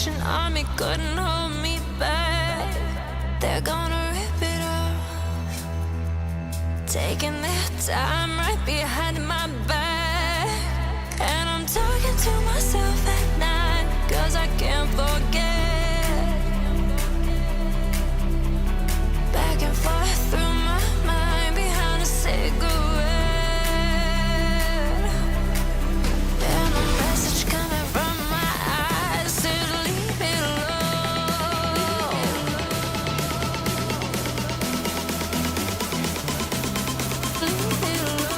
Salvation Army couldn't hold me back. They're gonna rip it off, taking their time right behind my back. And I'm talking to myself at night, 'cause I can't forget. Back and forth through my mind behind a cigarette. And a message coming from my eyes said, leave me alone. Leave me alone.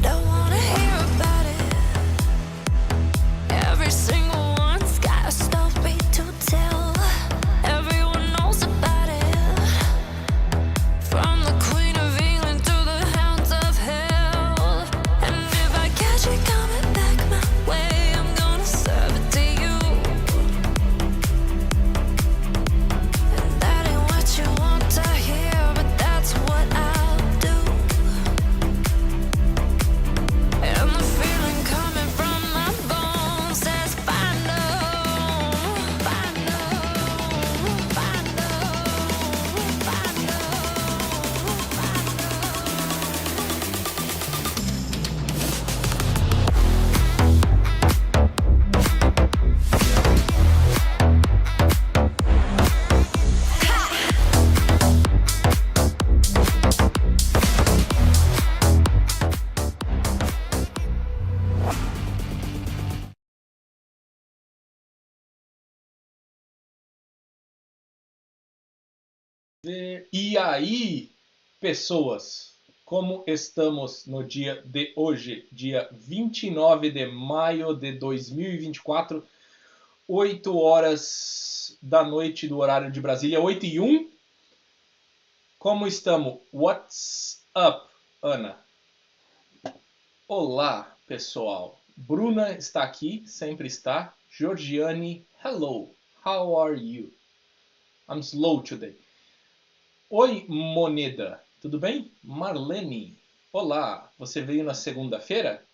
Don't wanna hear about it. Every single one's got a story to tell. Everyone knows about it. From the Queen of England to the hounds of hell. And if I catch it coming back my way, I'm gonna serve it to you. And that ain't what you want to hear, but that's what I'll do. And the feeling coming from my bones says, find them, find them, find them, find E aí, pessoas, como estamos no dia de hoje, dia 29 de maio de 2024, 8 horas da noite do horário de Brasília, 8h01. Como estamos? What's up, Ana? Olá, pessoal. Bruna está aqui, sempre está. Georgiane, hello, how are you? I'm slow today. Oi, Moneda, tudo bem? Marlene, olá, você veio na segunda-feira?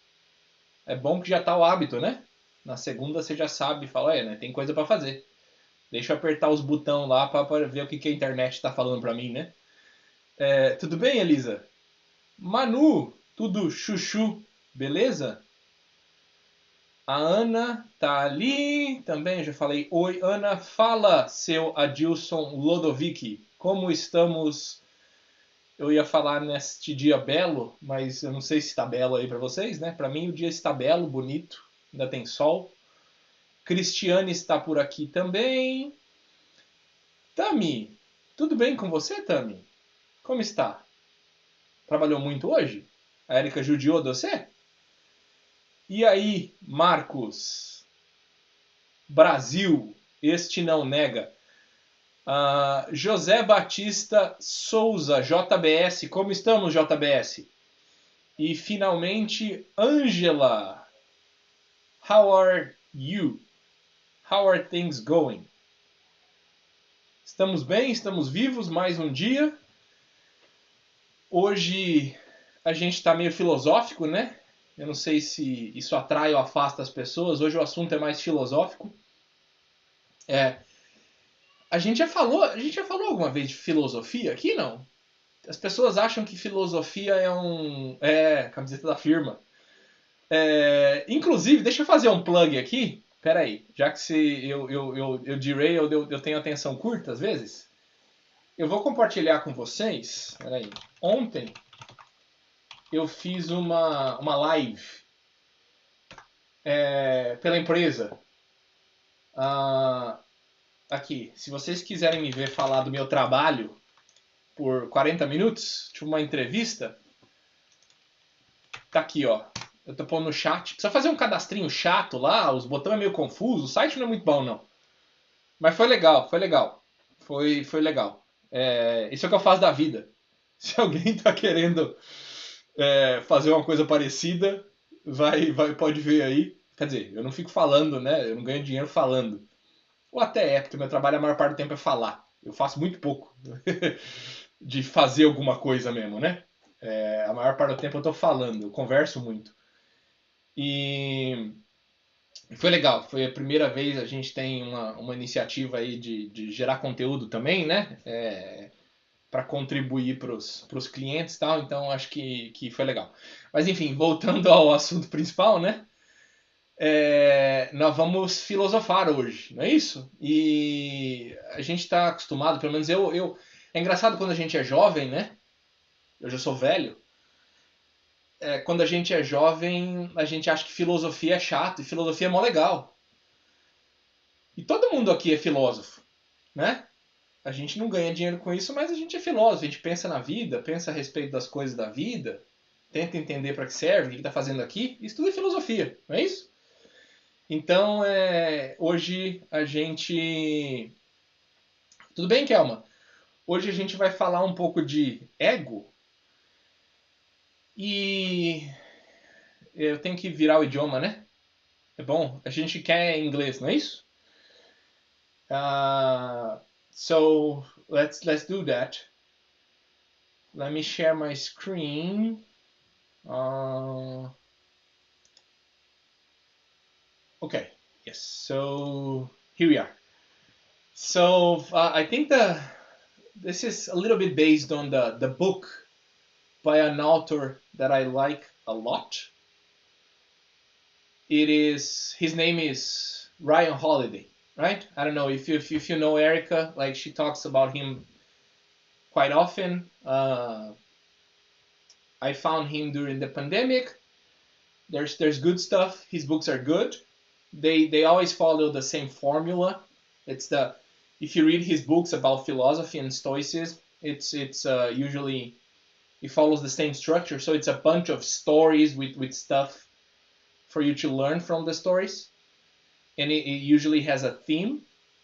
É bom que já tá o hábito, né? Na segunda você já sabe, fala, né, tem coisa para fazer. Deixa eu apertar os botões lá para ver o que a internet está falando para mim, né? Tudo bem, Elisa? Manu, tudo chuchu, beleza? A Ana tá ali, também já falei. Oi, Ana, fala, seu Adilson Lodovic, como estamos? Eu ia falar neste dia belo, mas eu não sei se está belo aí para vocês, né? Para mim o dia está belo, bonito, ainda tem sol. Cristiane está por aqui também. Tami, tudo bem com você, Tami? Como está? Trabalhou muito hoje? A Erika judiou de você? E aí, Marcos? Brasil, este não nega. José Batista Souza, JBS, como estamos, JBS? E finalmente, Angela, how are you? How are things going? Estamos bem, estamos vivos, mais um dia. Hoje a gente está meio filosófico, né? Eu não sei se isso atrai ou afasta as pessoas. Hoje o assunto é mais filosófico. A gente já falou alguma vez de filosofia aqui, não? As pessoas acham que filosofia camiseta da firma. Inclusive, deixa eu fazer um plug aqui. Pera aí, já que eu derail, eu tenho atenção curta às vezes. Eu vou compartilhar com vocês. Pera aí. Ontem eu fiz uma live pela empresa. Aqui, se vocês quiserem me ver falar do meu trabalho por 40 minutos, tipo uma entrevista, tá aqui, ó. Eu tô pondo no chat. Precisa fazer um cadastrinho chato lá, os botões é meio confuso, o site não é muito bom, não. Mas foi legal, foi legal. Foi legal. Isso é o que eu faço da vida. Se alguém tá querendo fazer uma coisa parecida, pode ver aí. Quer dizer, eu não fico falando, né? Eu não ganho dinheiro falando. Ou até é, porque meu trabalho a maior parte do tempo é falar. Eu faço muito pouco de fazer alguma coisa mesmo, né? A maior parte do tempo eu tô falando, eu converso muito. E foi legal, foi a primeira vez a gente tem uma iniciativa aí de gerar conteúdo também, né? Para contribuir para os clientes e tal, então acho que foi legal. Mas enfim, voltando ao assunto principal, né? Nós vamos filosofar hoje, não é isso? E a gente está acostumado, pelo menos eu. É engraçado quando a gente é jovem, né? Eu já sou velho. Quando a gente é jovem, a gente acha que filosofia é chato e filosofia é mó legal. E todo mundo aqui é filósofo, né? A gente não ganha dinheiro com isso, mas a gente é filósofo. A gente pensa na vida, pensa a respeito das coisas da vida, tenta entender para que serve, o que está fazendo aqui. Isso tudo é filosofia, não é isso? Então, hoje a gente. Tudo bem, Kelma? Hoje a gente vai falar um pouco de ego. E eu tenho que virar o idioma, né? É bom? A gente quer inglês, não é isso? So let's do that. Let me share my screen. Okay. Yes. So here we are. So I think this is a little bit based on the book by an author that I like a lot. His name is Ryan Holiday, right? I don't know if you know Erika, like she talks about him quite often. I found him during the pandemic. There's good stuff. His books are good. They always follow the same formula. If you read his books about philosophy and stoicism, it's usually it follows the same structure. So it's a bunch of stories with stuff for you to learn from the stories, and it usually has a theme.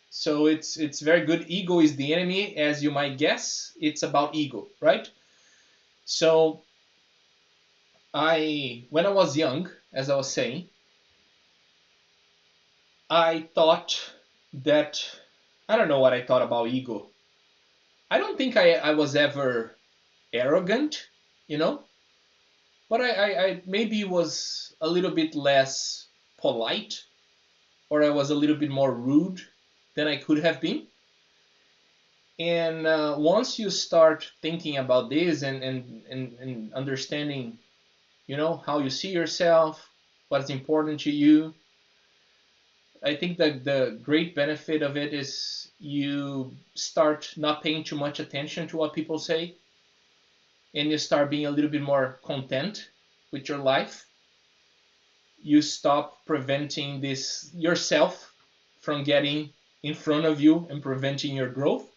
So it's very good. Ego is the enemy, as you might guess. It's about ego, right? So when I was young, as I was saying, I thought that I don't know what I thought about ego. I don't think I was ever arrogant, you know, but I maybe was a little bit less polite, or I was a little bit more rude than I could have been. And once you start thinking about this and understanding, you know, how you see yourself, what's important to you, I think that the great benefit of it is you start not paying too much attention to what people say, and you start being a little bit more content with your life. You stop preventing this yourself from getting in front of you and preventing your growth.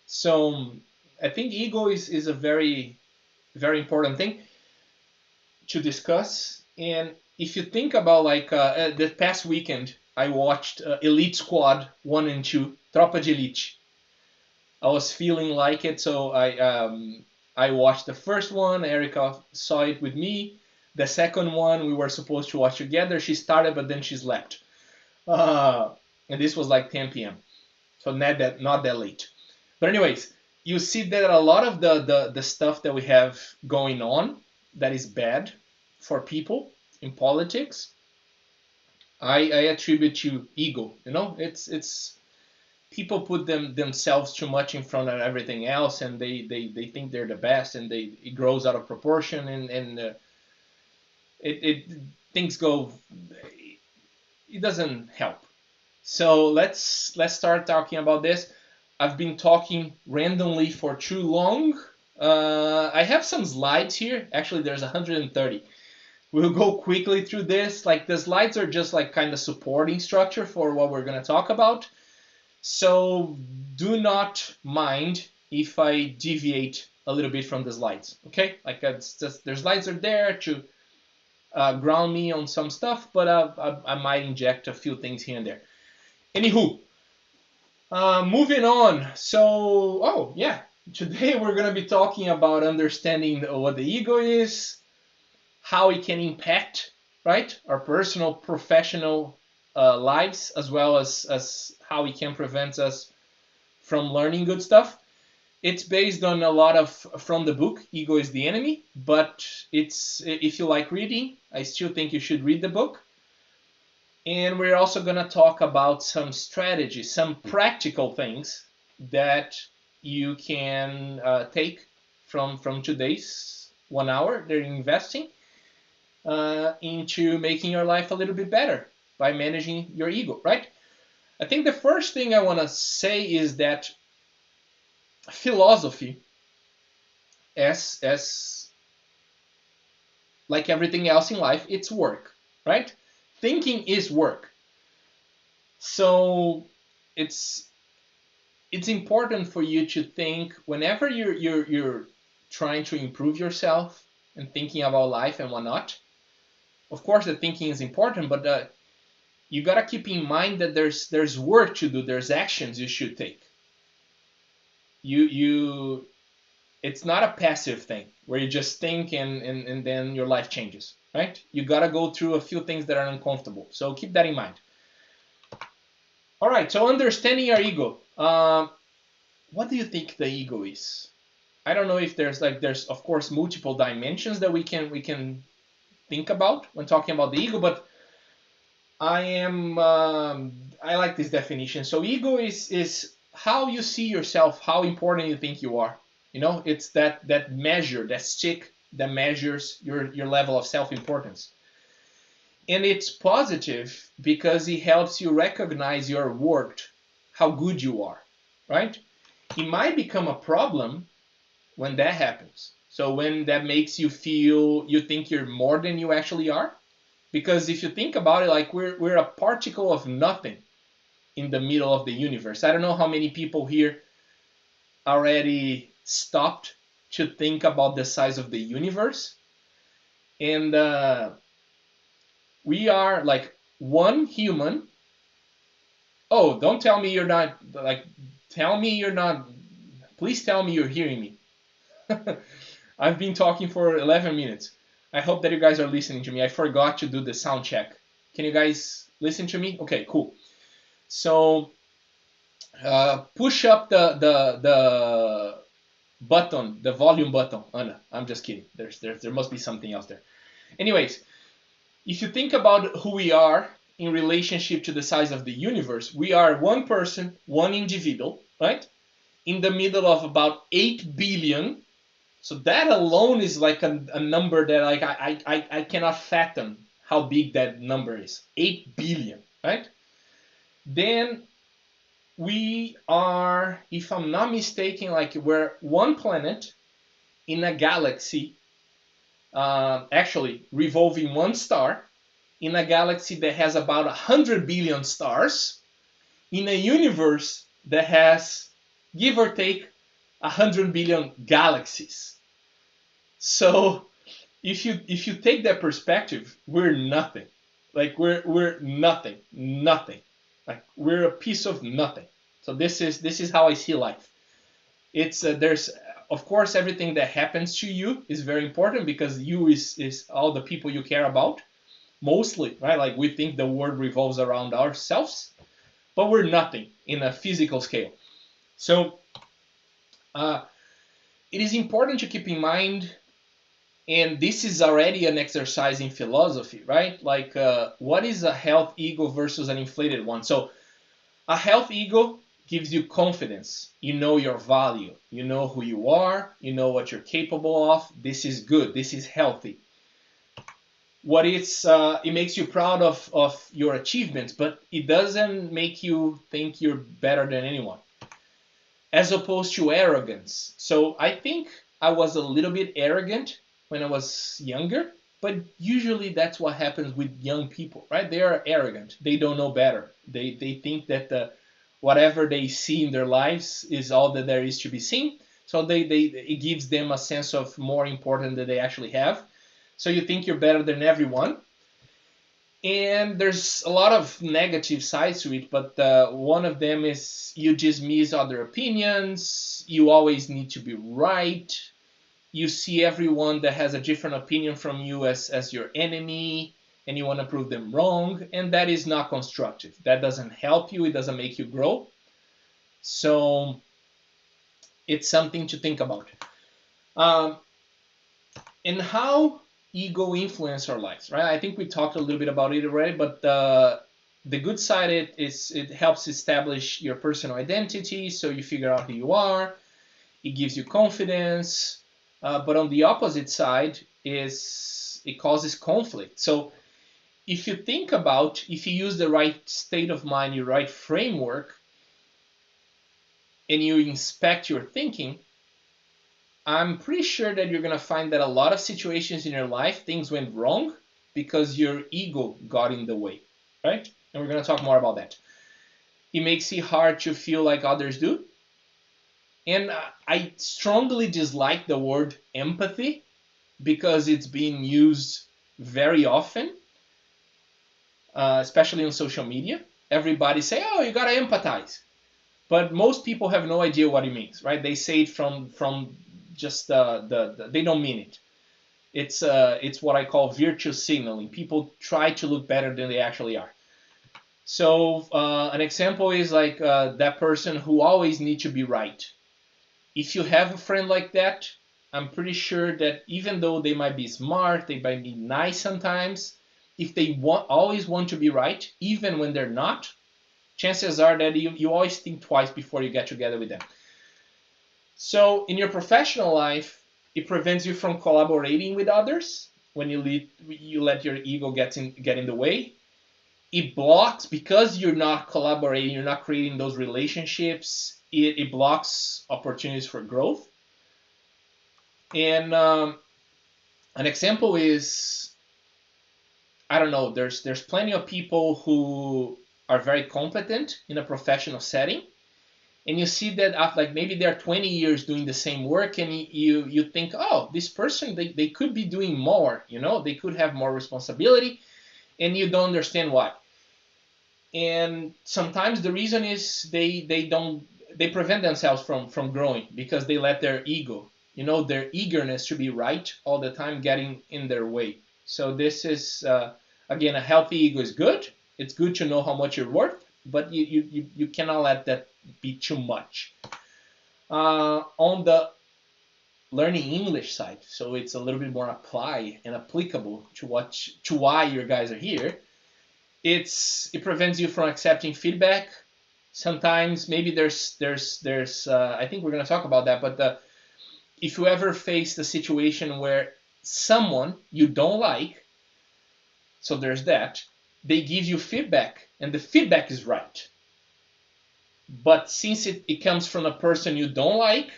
So I think ego is a very, very important thing to discuss. And if you think about like the past weekend, I watched Elite Squad 1 and 2, Tropa de Elite. I was feeling like it, so I watched the first one. Erika saw it with me. The second one we were supposed to watch together. She started, but then she slept. And this was like 10 p.m. So not that late. But anyways, you see that a lot of the stuff that we have going on that is bad for people in politics, I attribute to ego. You know, it's people put themselves too much in front of everything else, and they think they're the best, and it grows out of proportion, and things go. It doesn't help. So let's start talking about this. I've been talking randomly for too long. I have some slides here. Actually, there's 130. We'll go quickly through this. Like the slides are just like kind of supporting structure for what we're going to talk about. So do not mind if I deviate a little bit from the slides. Okay, like it's just their slides are there to ground me on some stuff, but I might inject a few things here and there. Anywho, moving on. So, today we're going to be talking about understanding what the ego is, how it can impact right? Our personal, professional lives, as well as how it can prevent us from learning good stuff. It's based on a lot of from the book Ego is the Enemy, but it's if you like reading, I still think you should read the book. And we're also going to talk about some strategies, some practical things that you can take from today's 1 hour that you're investing into making your life a little bit better by managing your ego, right? I think the first thing I want to say is that philosophy, as like everything else in life, it's work, right? Thinking is work. So it's important for you to think whenever you're trying to improve yourself and thinking about life and whatnot. Of course, the thinking is important, but you gotta keep in mind that there's work to do. There's actions you should take. It's not a passive thing where you just think and then your life changes, right? You gotta go through a few things that are uncomfortable. So keep that in mind. All right. So understanding our ego. What do you think the ego is? I don't know if there's of course multiple dimensions that we can think about when talking about the ego, but I like this definition. So ego is how you see yourself, how important you think you are. You know, it's that measure, that stick that measures your level of self-importance. And it's positive because it helps you recognize your worth, how good you are, right? It might become a problem when that happens. So when that makes you feel you think you're more than you actually are. Because if you think about it, like we're a particle of nothing in the middle of the universe. I don't know how many people here already stopped to think about the size of the universe. And we are like one human. Oh, don't tell me you're not, like, tell me you're not, please tell me you're hearing me. I've been talking for 11 minutes. I hope that you guys are listening to me. I forgot to do the sound check. Can you guys listen to me? Okay, cool. So push up the button, the volume button. Anna, I'm just kidding. There must be something else there. Anyways, if you think about who we are in relationship to the size of the universe, we are one person, one individual, right? In the middle of about 8 billion. So that alone is like a number that like I cannot fathom how big that number is. 8 billion, right? Then we are, if I'm not mistaken, like we're one planet in a galaxy, actually revolving one star in a galaxy that has about 100 billion stars, in a universe that has, give or take, 100 billion galaxies. So if you take that perspective, we're nothing. Like we're nothing. Like we're a piece of nothing. So this is how I see life. It's there's of course everything that happens to you is very important because you is all the people you care about. Mostly, right? Like we think the world revolves around ourselves, but we're nothing in a physical scale. So it is important to keep in mind, and this is already an exercise in philosophy, right? Like what is a health ego versus an inflated one? So a health ego gives you confidence. You know your value. You know who you are. You know what you're capable of. This is good. This is healthy. What it makes you proud of your achievements, but it doesn't make you think you're better than anyone. As opposed to arrogance. So I think I was a little bit arrogant when I was younger, but usually that's what happens with young people, right? They are arrogant. They don't know better. They think that whatever they see in their lives is all that there is to be seen. So it gives them a sense of more important than they actually have. So you think you're better than everyone. And there's a lot of negative sides to it, but one of them is you dismiss other opinions. You always need to be right. You see everyone that has a different opinion from you as your enemy. and you want to prove them wrong, and that is not constructive. That doesn't help you. It doesn't make you grow. So it's something to think about. Um, and how ego influence our lives, right? I think we talked a little bit about it already, but the good side is it helps establish your personal identity, so you figure out who you are. It gives you confidence, but on the opposite side is it causes conflict. So if you think about, if you use the right state of mind, your right framework, and you inspect your thinking, I'm pretty sure that you're going to find that a lot of situations in your life, things went wrong because your ego got in the way, right? And we're going to talk more about that. It makes it hard to feel like others do. And I strongly dislike the word empathy because it's being used very often, especially on social media. Everybody say, oh, you got to empathize. But most people have no idea what it means, right? They say it from just they don't mean it. It's what I call virtue signaling. People try to look better than they actually are. So an example is like that person who always needs to be right. If you have a friend like that, I'm pretty sure that even though they might be smart, they might be nice sometimes, if they always want to be right, even when they're not, chances are that you always think twice before you get together with them. So in your professional life, it prevents you from collaborating with others when you let your ego get in the way. It blocks, because you're not collaborating, you're not creating those relationships, it blocks opportunities for growth. And an example is, I don't know, there's plenty of people who are very competent in a professional setting, and you see that after, like, maybe they're 20 years doing the same work, and you think, oh, this person, they could be doing more, they could have more responsibility, and you don't understand why. And sometimes the reason is they prevent themselves from growing because they let their ego, their eagerness to be right all the time, getting in their way. So this is again, a healthy ego is good. It's good to know how much you're worth, but you cannot let that be too much. On the learning English side, so it's a little bit more applied and applicable to why you guys are here. It prevents you from accepting feedback. Sometimes maybe there's I think we're going to talk about that, but if you ever face the situation where someone you don't like, so there's that, they give you feedback and the feedback is right, but since it comes from a person you don't like,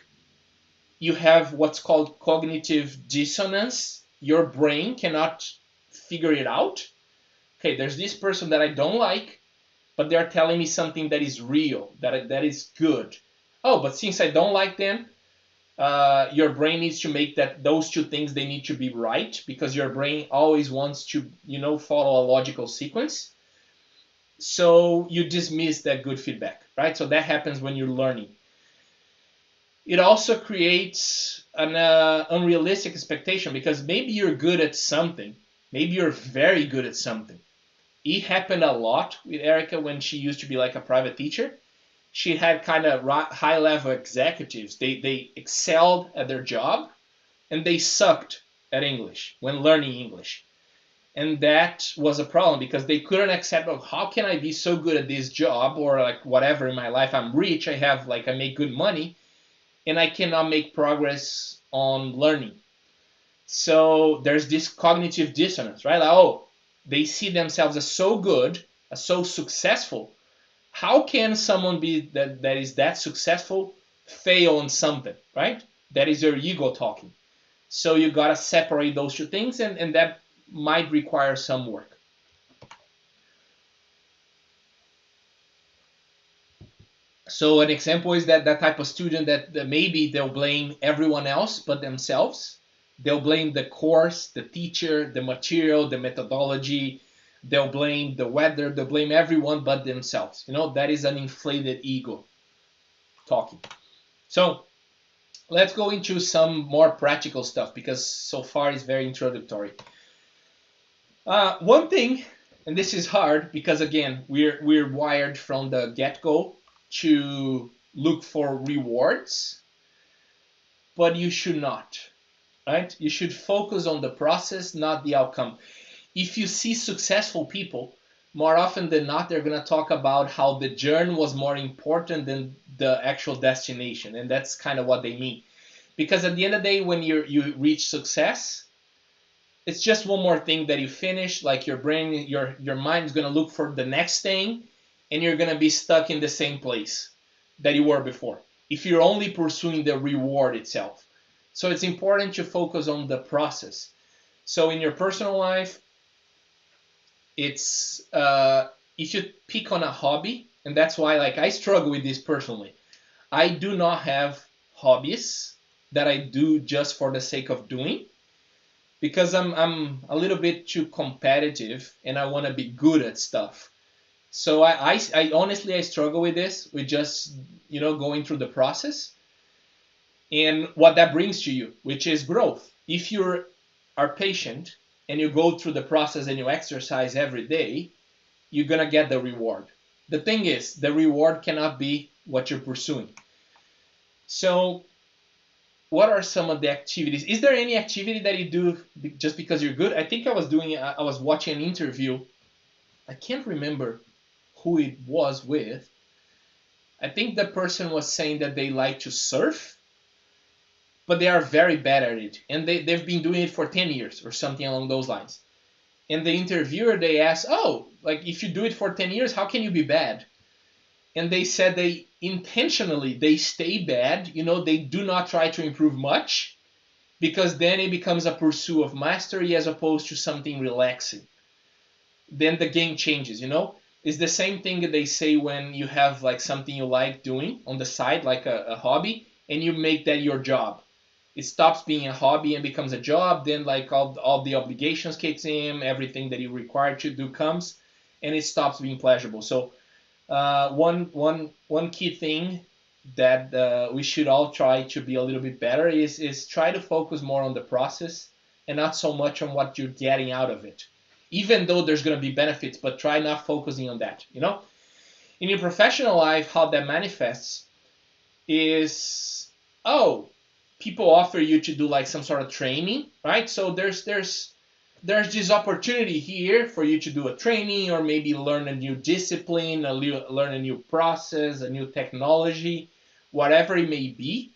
you have what's called cognitive dissonance. Your brain cannot figure it out. Okay, there's this person that I don't like, but they're telling me something that is real, that is good. Oh, but since I don't like them, your brain needs to make that those two things, they need to be right, because your brain always wants to, follow a logical sequence. So you dismiss that good feedback, right? So that happens when you're learning. It also creates an unrealistic expectation, because maybe you're good at something. Maybe you're very good at something. It happened a lot with Erika when she used to be like a private teacher. She had kind of high-level executives. They excelled at their job, and they sucked at English when learning English. And that was a problem, because they couldn't accept, oh, how can I be so good at this job, or like whatever in my life, I'm rich, I make good money, and I cannot make progress on learning. So there's this cognitive dissonance, right? Like, oh, they see themselves as so good, as so successful. How can someone be that is that successful fail on something, right? That is your ego talking. So you gotta separate those two things, and that might require some work. So an example is that type of student that maybe they'll blame everyone else but themselves. They'll blame the course, the teacher, the material, the methodology. They'll blame the weather. They'll blame everyone but themselves. That is an inflated ego talking. So let's go into some more practical stuff, because so far it's very introductory. One thing, and this is hard because again, we're wired from the get-go to look for rewards, but you should not, right? You should focus on the process, not the outcome. If you see successful people, more often than not, they're going to talk about how the journey was more important than the actual destination. And that's kind of what they mean. Because at the end of the day, when you reach success, it's just one more thing that you finish. Like your brain, your mind is going to look for the next thing, and you're going to be stuck in the same place that you were before if you're only pursuing the reward itself. So it's important to focus on the process. So in your personal life, it's if you pick on a hobby, and that's why like I struggle with this personally. I do not have hobbies that I do just for the sake of doing because I'm a little bit too competitive and I want to be good at stuff. So I honestly I struggle with this with just going through the process and what that brings to you, which is growth. If you are patient and you go through the process and you exercise every day, you're gonna get the reward. The thing is, the reward cannot be what you're pursuing. So, what are some of the activities? Is there any activity that you do just because you're good? I think I was watching an interview. I can't remember who it was with. I think the person was saying that they like to surf, but they are very bad at it, and they've been doing it for 10 years or something along those lines. And the interviewer, they asked, oh, like if you do it for 10 years, how can you be bad? And they said they intentionally they stay bad, they do not try to improve much because then it becomes a pursuit of mastery as opposed to something relaxing. Then the game changes. It's the same thing that they say when you have like something you like doing on the side, like a hobby, and you make that your job. It stops being a hobby and becomes a job. Then like all the obligations kicks in, everything that you're required to do comes, and it stops being pleasurable. So one key thing that we should all try to be a little bit better is try to focus more on the process and not so much on what you're getting out of it. Even though there's going to be benefits, but try not focusing on that. In your professional life, how that manifests is, oh, people offer you to do like some sort of training, right? So there's this opportunity here for you to do a training or maybe learn a new discipline, learn a new process, a new technology, whatever it may be.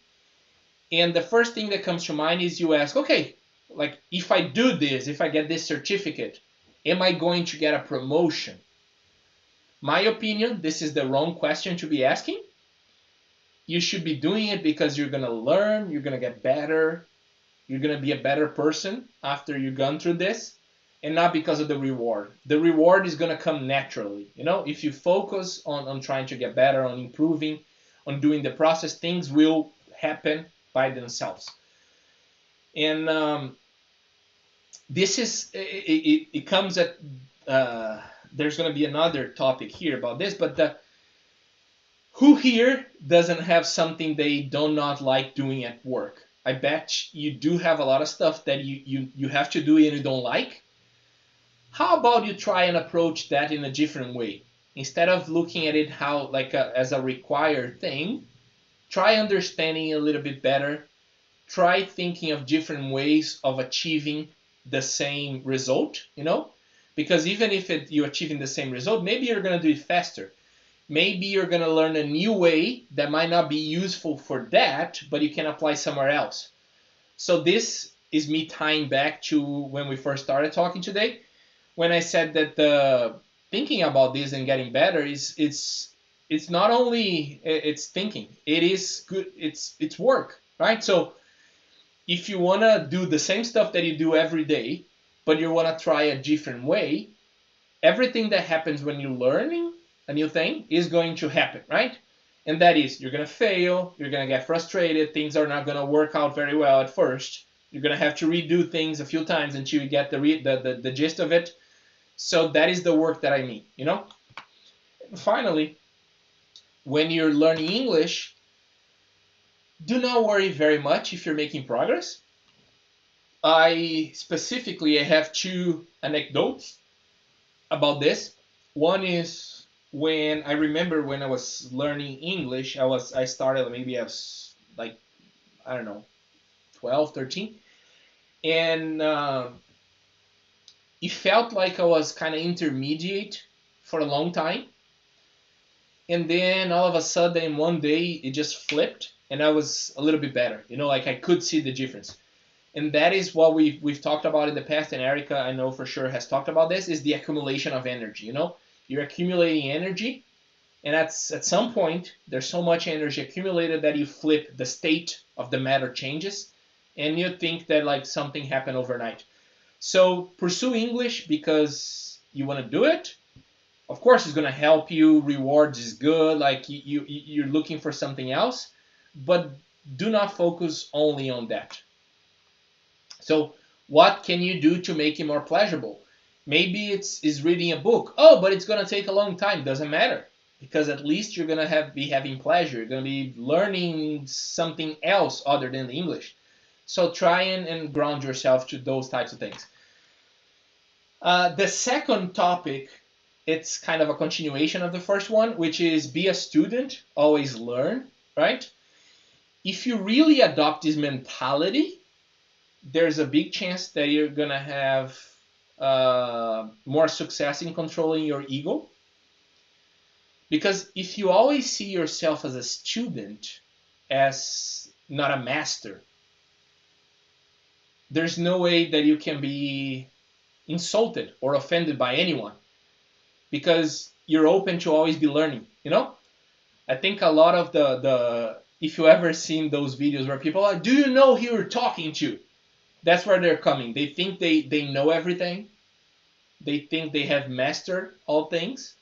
And the first thing that comes to mind is you ask, okay, like if I do this, if I get this certificate, am I going to get a promotion? My opinion, this is the wrong question to be asking. You should be doing it because you're going to learn, you're going to get better, you're going to be a better person after you've gone through this, and not because of the reward. The reward is going to come naturally. If you focus on trying to get better, on improving, on doing the process, things will happen by themselves. And this is, it comes at, there's going to be another topic here about this, but who here doesn't have something they do not like doing at work? I bet you do have a lot of stuff that you have to do and you don't like. How about you try and approach that in a different way? Instead of looking at it as a required thing, try understanding it a little bit better. Try thinking of different ways of achieving the same result, because even if you're achieving the same result, maybe you're going to do it faster. Maybe you're going to learn a new way that might not be useful for that, but you can apply somewhere else. So this is me tying back to when we first started talking today, when I said that thinking about this and getting better it's not only it's thinking, it is good, it's work, right? So if you want to do the same stuff that you do every day, but you want to try a different way, everything that happens when you're learning a new thing is going to happen, right? And that is, you're going to fail, you're going to get frustrated, things are not going to work out very well at first. You're going to have to redo things a few times until you get the gist of it. So that is the work that I mean, Finally, when you're learning English, do not worry very much if you're making progress. I have two anecdotes about this. One is when I remember when I was learning English, I started maybe I was like, I don't know, 12, 13, and it felt like I was kind of intermediate for a long time, and then all of a sudden one day it just flipped and I was a little bit better. Like I could see the difference. And that is what we've talked about in the past, and Erika, I know for sure, has talked about this, is the accumulation of energy. You're accumulating energy, and at some point there's so much energy accumulated that you flip, the state of the matter changes, and you think that like something happened overnight. So pursue English because you want to do it. Of course it's going to help you, rewards is good, like you're looking for something else, but do not focus only on that. So what can you do to make it more pleasurable? Maybe it's reading a book. Oh, but it's going to take a long time. Doesn't matter, because at least you're going to be having pleasure. You're going to be learning something else other than the English. So try and ground yourself to those types of things. The second topic, it's kind of a continuation of the first one, which is be a student, always learn, right? If you really adopt this mentality, there's a big chance that you're going to have more success in controlling your ego. Because if you always see yourself as a student, as not a master, there's no way that you can be insulted or offended by anyone, because you're open to always be learning. I think a lot of the if you ever seen those videos where people are, do you know who you're talking to? That's where they're coming. They think they know everything. They think they have mastered all things,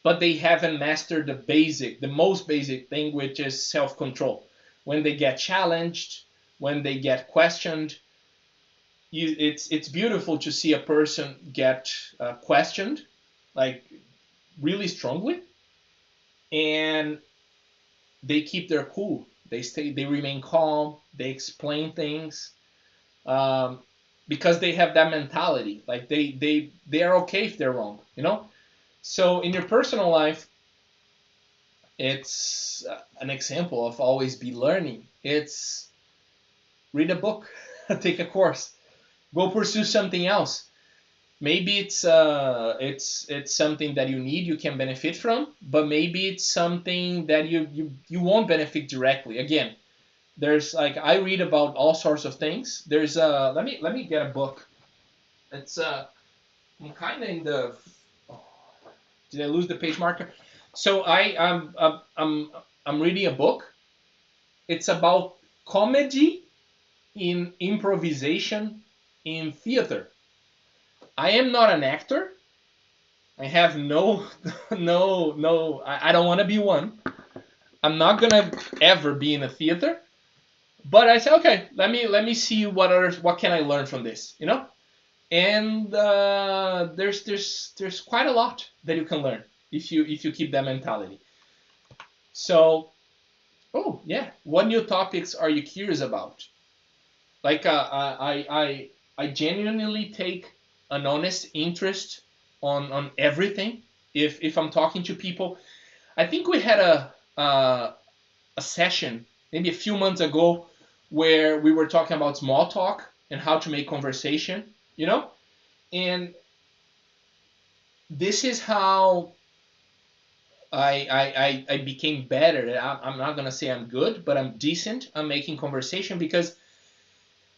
but they haven't mastered the most basic thing, which is self-control. When they get challenged, when they get questioned, it's beautiful to see a person get questioned, like really strongly, and they keep their cool. They remain calm. They explain things. Because they have that mentality, like they are okay if they're wrong. So in your personal life, it's an example of always be learning. It's read a book, take a course, go pursue something else. Maybe it's something that you need, you can benefit from, but maybe it's something that you won't benefit directly. Again, there's like, I read about all sorts of things. There's let me get a book. It's I'm kind of in the. Oh, did I lose the page marker? So I'm reading a book. It's about comedy in improvisation in theater. I am not an actor. I have no no. I don't want to be one. I'm not gonna ever be in a theater. But I said, okay, let me see what can I learn from this, And there's quite a lot that you can learn if you keep that mentality. So, oh yeah, what new topics are you curious about? Like I genuinely take an honest interest on everything. If I'm talking to people, I think we had a session maybe a few months ago where we were talking about small talk and how to make conversation, and this is how I became better. I'm not gonna say I'm good, but I'm decent. I'm making conversation because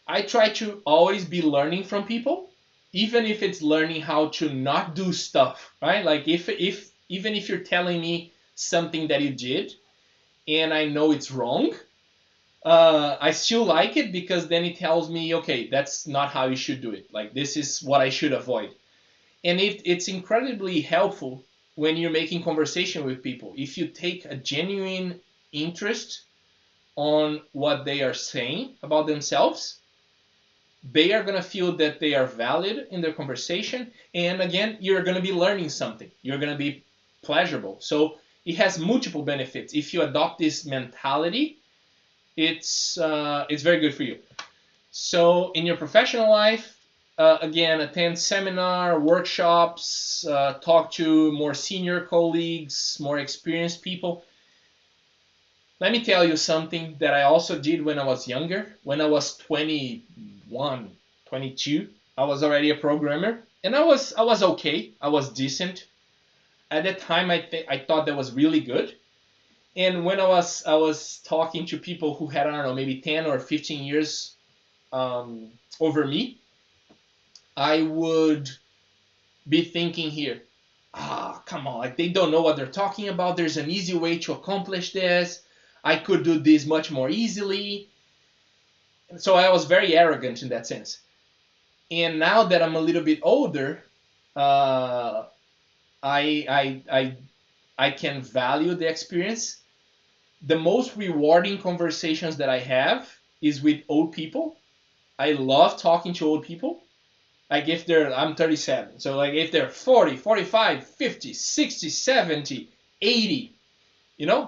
I try to always be learning from people, even if it's learning how to not do stuff, right? Like if even if you're telling me something that you did and I know it's wrong, I still like it because then it tells me, okay, that's not how you should do it. Like this is what I should avoid. And it's incredibly helpful when you're making conversation with people. If you take a genuine interest on what they are saying about themselves, they are going to feel that they are valid in their conversation. And again, you're going to be learning something. You're going to be pleasurable. So it has multiple benefits. If you adopt this mentality, it's very good for you. So in your professional life, again, attend seminar, workshops, talk to more senior colleagues, more experienced people. Let me tell you something that I also did when I was younger. When I was 21, 22, I was already a programmer, and I was okay. I was decent. At that time, I thought that was really good. And when I was talking to people who had, I don't know, maybe 10 or 15 years over me, I would be thinking here, come on, like they don't know what they're talking about. There's an easy way to accomplish this. I could do this much more easily. So I was very arrogant in that sense. And now that I'm a little bit older, uh, I can value the experience. The most rewarding conversations that I have is with old people. I love talking to old people. Like if I'm 37. So like if they're 40, 45, 50, 60, 70, 80,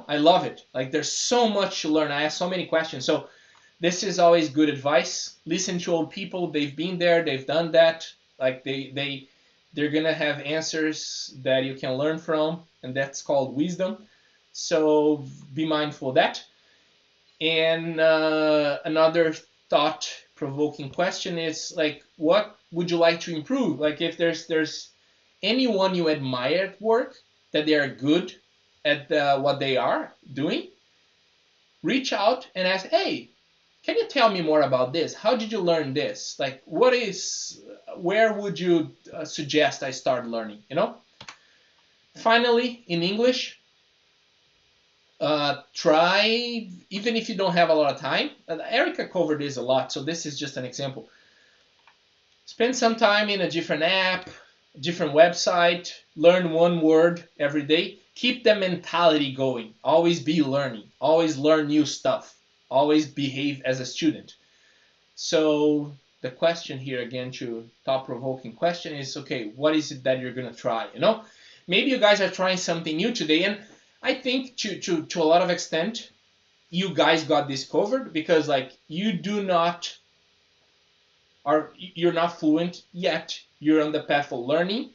I love it. Like there's so much to learn. I ask so many questions. So this is always good advice. Listen to old people. They've been there. They've done that. Like they're gonna have answers that you can learn from, and that's called wisdom. So be mindful of that. And another thought-provoking question is like, what would you like to improve? Like, if there's anyone you admire at work that they are good at what they are doing, reach out and ask, hey, can you tell me more about this? How did you learn this? Like, where would you suggest I start learning? Finally, in English, try, even if you don't have a lot of time. Erika covered this a lot, so this is just an example. Spend some time in a different app, different website, learn one word every day. Keep the mentality going. Always be learning. Always learn new stuff. Always behave as a student. So the question here, again, to thought-provoking question is, okay, what is it that you're going to try? Maybe you guys are trying something new today, and I think to a lot of extent, you guys got this covered because like you're not fluent yet. You're on the path of learning,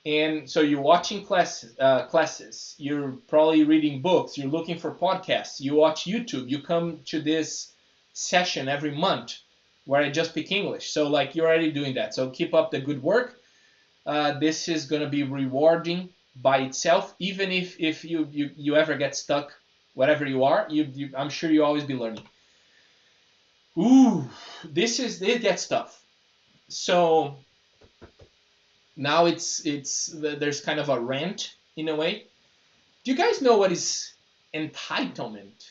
and so you're watching classes. You're probably reading books. You're looking for podcasts. You watch YouTube. You come to this session every month where I just speak English. So like you're already doing that. So keep up the good work. This is going to be rewarding by itself, even if you ever get stuck, whatever you are, I'm sure you'll always be learning. Ooh, it gets tough. So now there's kind of a rant in a way. Do you guys know what is entitlement?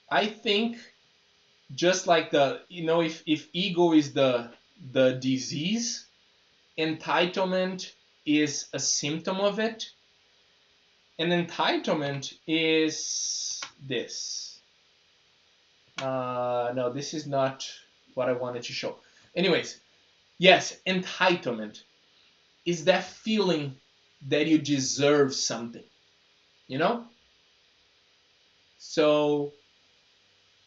I think just like if ego is the disease, entitlement is a symptom of it. And entitlement is this. No, this is not what I wanted to show. Anyways, yes, entitlement is that feeling that you deserve something. So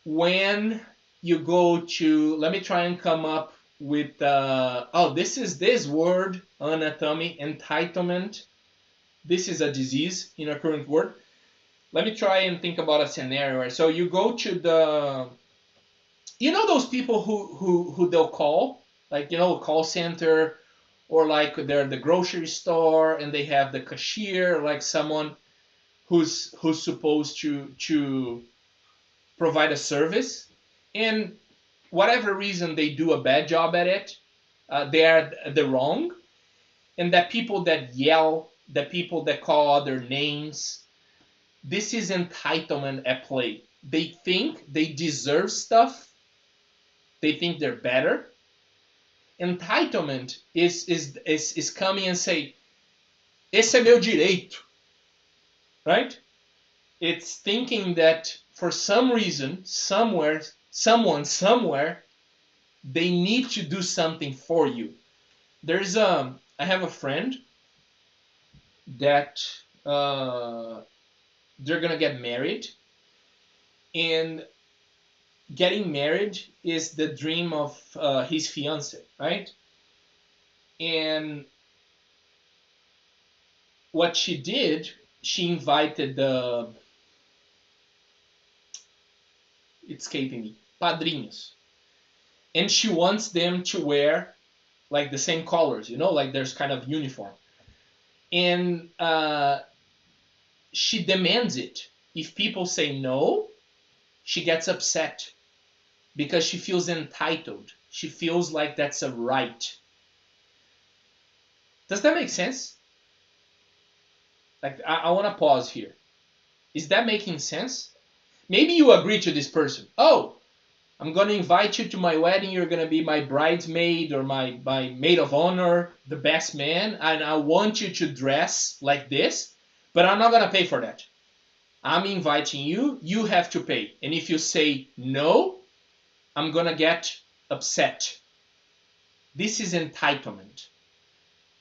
when you go to, let me try and come up with, this is this word, anatomy, entitlement. This is a disease in our current world. Let me try and think about a scenario. So you go to those people who they'll call, like, call center, or like they're at the grocery store and they have the cashier, like someone who's supposed to provide a service, and whatever reason they do a bad job at it, they are the wrong, and that people that yell, the people that call other names, this is entitlement at play. They think they deserve stuff. They think they're better. Entitlement is coming and say, esse é meu direito, right? It's thinking that for some reason, somewhere, someone, somewhere, they need to do something for you. I have a friend that they're gonna get married, and getting married is the dream of his fiance, right? And what she did, she invited the, it's escaping me, padrinhos, and she wants them to wear like the same colors, like there's kind of uniform. And she demands it. If people say no, she gets upset because she feels entitled. She feels like that's a right. Does that make sense? Like, I want to pause here. Is that making sense? Maybe you agree to this person. Oh, I'm going to invite you to my wedding. You're going to be my bridesmaid or my maid of honor, the best man. And I want you to dress like this, but I'm not going to pay for that. I'm inviting you. You have to pay. And if you say no, I'm going to get upset. This is entitlement.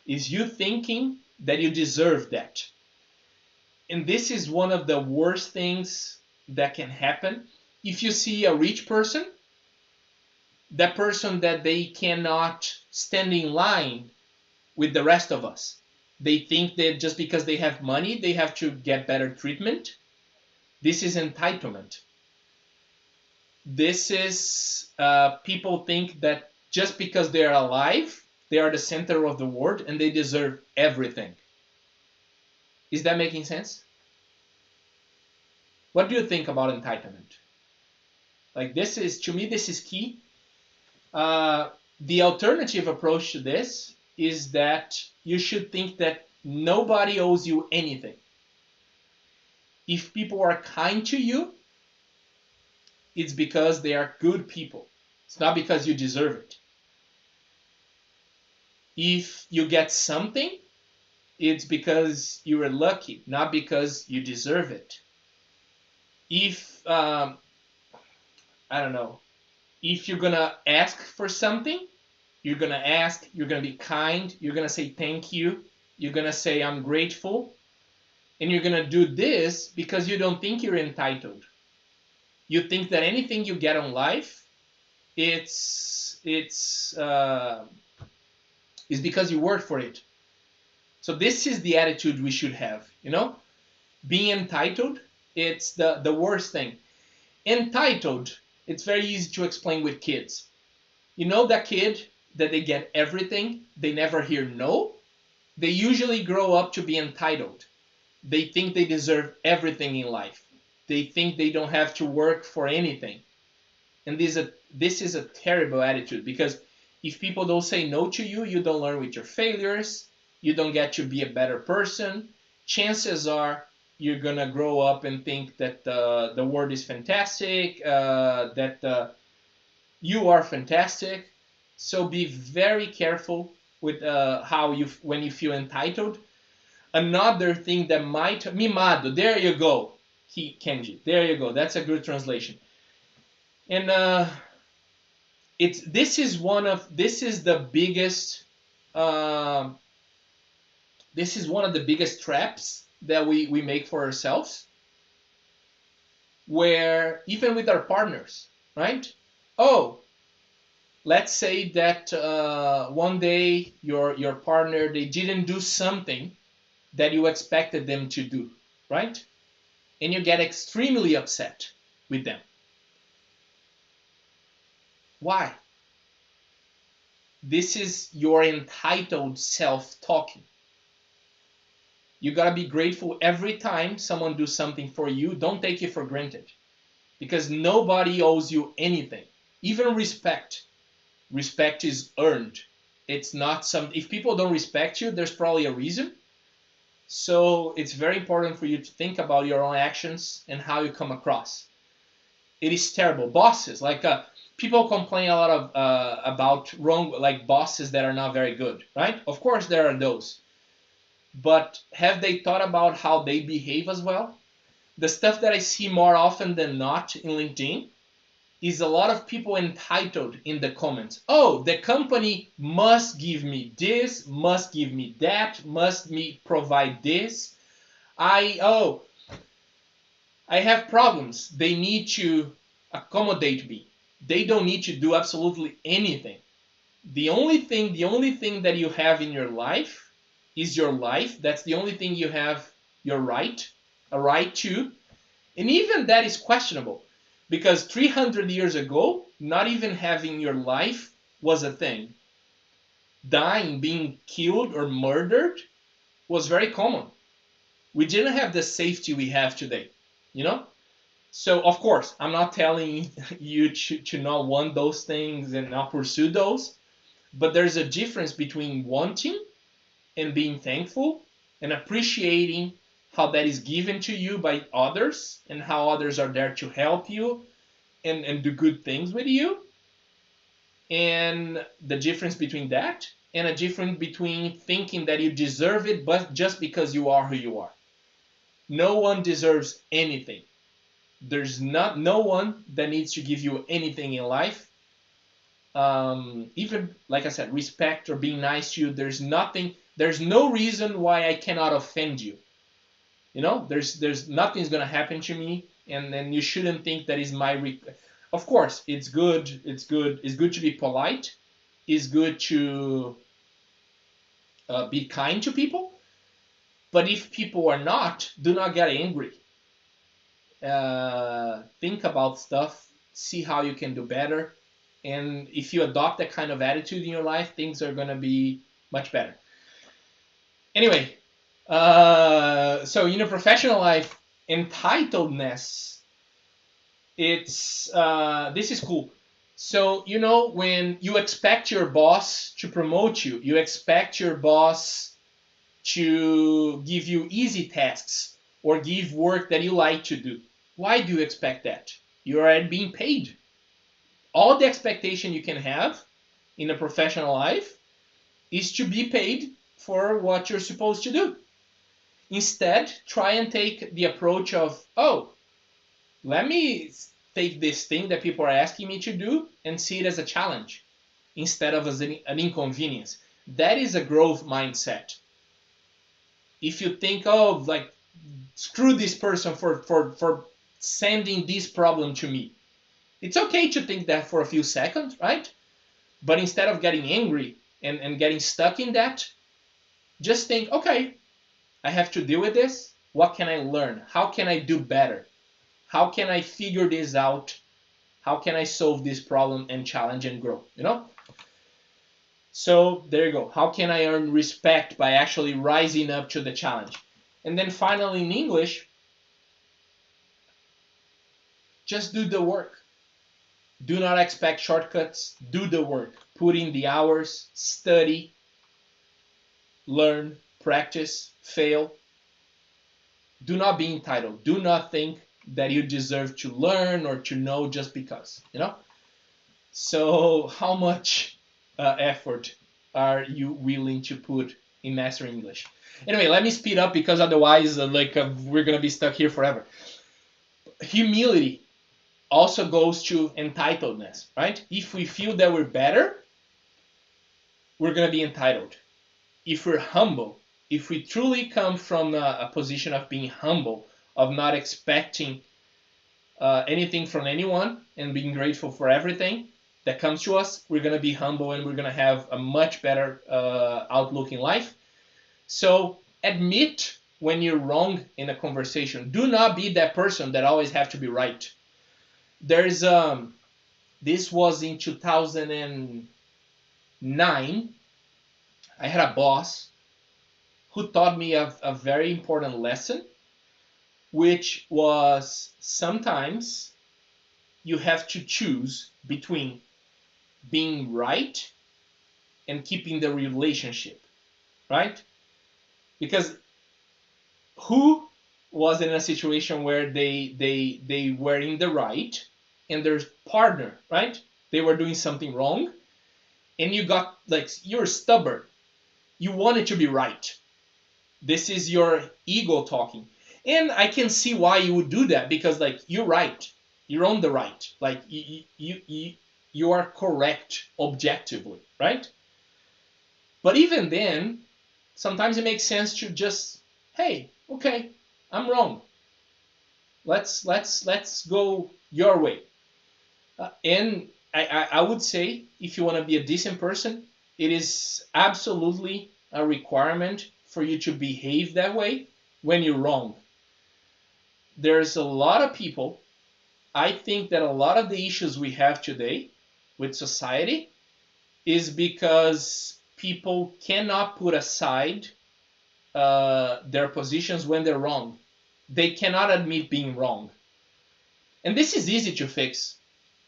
Is you thinking that you deserve that. And this is one of the worst things that can happen. If you see a rich person, that person that they cannot stand in line with the rest of us. They think that just because they have money, they have to get better treatment. This is entitlement. This is people think that just because they are alive, they are the center of the world and they deserve everything. Is that making sense? What do you think about entitlement? Like, this is, to me, this is key. The alternative approach to this is that you should think that nobody owes you anything. If people are kind to you, it's because they are good people. It's not because you deserve it. If you get something, it's because you were lucky, not because you deserve it. If, I don't know, if you're going to ask for something, you're going to ask, you're going to be kind, you're going to say thank you, you're going to say I'm grateful, and you're going to do this because you don't think you're entitled. You think that anything you get in life, it's because you worked for it. So this is the attitude we should have, Being entitled, it's the worst thing. Entitled, it's very easy to explain with kids. That kid that they get everything, they never hear no? They usually grow up to be entitled. They think they deserve everything in life. They think they don't have to work for anything. And this is a terrible attitude, because if people don't say no to you, you don't learn with your failures, you don't get to be a better person. Chances are you're going to grow up and think that the world is fantastic, that you are fantastic. So be very careful with when you feel entitled. Another thing that might, mimado, there you go, Kenji, there you go, that's a good translation. And this is the biggest this is one of the biggest traps that we make for ourselves, where even with our partners, right? Oh, let's say that one day your partner, they didn't do something that you expected them to do, right? And you get extremely upset with them. Why? This is your entitled self talking. You gotta be grateful every time someone does something for you. Don't take it for granted, because nobody owes you anything. Even respect. Respect is earned. It's not if people don't respect you, there's probably a reason. So it's very important for you to think about your own actions and how you come across. It is terrible. Bosses, like people complain a lot of about bosses that are not very good, right? Of course there are those. But have they thought about how they behave as well? The stuff that I see more often than not in LinkedIn is a lot of people entitled in the comments. Oh, the company must give me this, must give me that, must provide this. I have problems. They need to accommodate me. They don't need to do absolutely anything. The only thing that you have in your life is your life. That's the only thing you have a right to. And even that is questionable, because 300 years ago, not even having your life was a thing. Dying, being killed or murdered was very common. We didn't have the safety we have today, you know? So, of course, I'm not telling you to not want those things and not pursue those, but there's a difference between wanting and being thankful and appreciating how that is given to you by others and how others are there to help you and do good things with you. And the difference between that and a difference between thinking that you deserve it but just because you are who you are. No one deserves anything. There's no one that needs to give you anything in life. Even like I said, respect or being nice to you. There's no reason why I cannot offend you. There's nothing's gonna happen to me, and then you shouldn't think that is my. Of course, it's good. It's good to be polite. It's good to be kind to people. But if people are not, do not get angry. Think about stuff. See how you can do better. And if you adopt that kind of attitude in your life, things are gonna be much better. Anyway, so in a professional life, entitledness, it's this is cool. So when you expect your boss to promote you, you expect your boss to give you easy tasks or give work that you like to do. Why do you expect that? You're already being paid. All the expectation you can have in a professional life is to be paid for what you're supposed to do. Instead, try and take the approach of, oh, let me take this thing that people are asking me to do and see it as a challenge instead of as an inconvenience. That is a growth mindset. If you think, oh, like, screw this person for sending this problem to me. It's okay to think that for a few seconds, right? But instead of getting angry and getting stuck in that, just think, okay, I have to deal with this. What can I learn? How can I do better? How can I figure this out? How can I solve this problem and challenge and grow? So there you go. How can I earn respect by actually rising up to the challenge? And then finally in English, just do the work. Do not expect shortcuts. Do the work. Put in the hours. Study. Learn. Practice. Fail. Do not be entitled. Do not think that you deserve to learn or to know just because. So how much effort are you willing to put in mastering English? Anyway, let me speed up because otherwise we're going to be stuck here forever. Humility also goes to entitledness, right? If we feel that we're better, we're going to be entitled. If we're humble, if we truly come from a position of being humble, of not expecting anything from anyone and being grateful for everything that comes to us, we're going to be humble and we're going to have a much better outlook in life. So admit when you're wrong in a conversation. Do not be that person that always have to be right. There's this was in 2009. I had a boss who taught me a very important lesson, which was sometimes you have to choose between being right and keeping the relationship, right? Because who was in a situation where they were in the right and their partner, right? They were doing something wrong and you're stubborn. You wanted to be right. This is your ego talking. And I can see why you would do that because you're right. You're on the right. You are correct objectively, right? But even then, sometimes it makes sense to just, hey, okay, I'm wrong. Let's go your way. And I would say, if you want to be a decent person, it is absolutely a requirement for you to behave that way when you're wrong. There's a lot of people, I think that a lot of the issues we have today with society is because people cannot put aside their positions when they're wrong. They cannot admit being wrong. And this is easy to fix.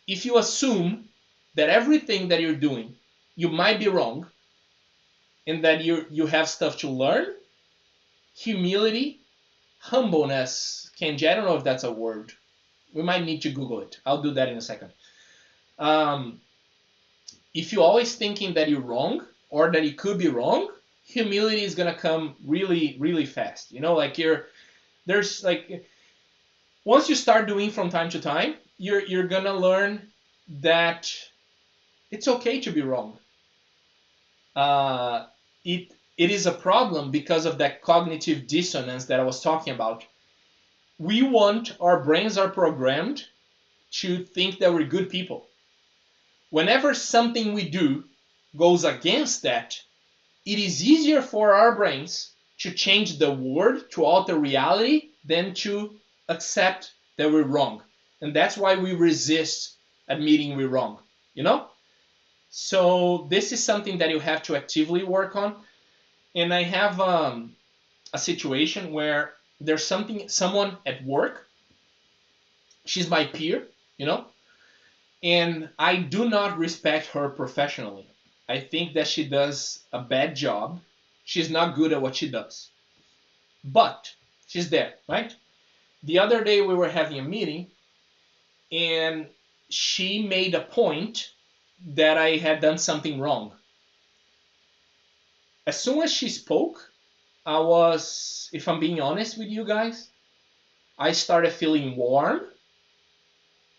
If you assume that everything that you're doing, you might be wrong, and that you have stuff to learn, humility, humbleness, Kenji, I don't know if that's a word. We might need to Google it. I'll do that in a second. If you're always thinking that you're wrong or that you could be wrong, humility is gonna come really, really fast. Like there's like once you start doing from time to time, you're gonna learn that it's okay to be wrong. It is a problem because of that cognitive dissonance that I was talking about. Our brains are programmed to think that we're good people. Whenever something we do goes against that, it is easier for our brains to change the word, to alter reality, than to accept that we're wrong. And that's why we resist admitting we're wrong. So this is something that you have to actively work on. And I have a situation where there's someone at work. She's my peer, and I do not respect her professionally. I think that she does a bad job. She's not good at what she does. But she's there, right? The other day we were having a meeting, and she made a point that I had done something wrong. As soon as she spoke, if I'm being honest with you guys, I started feeling warm,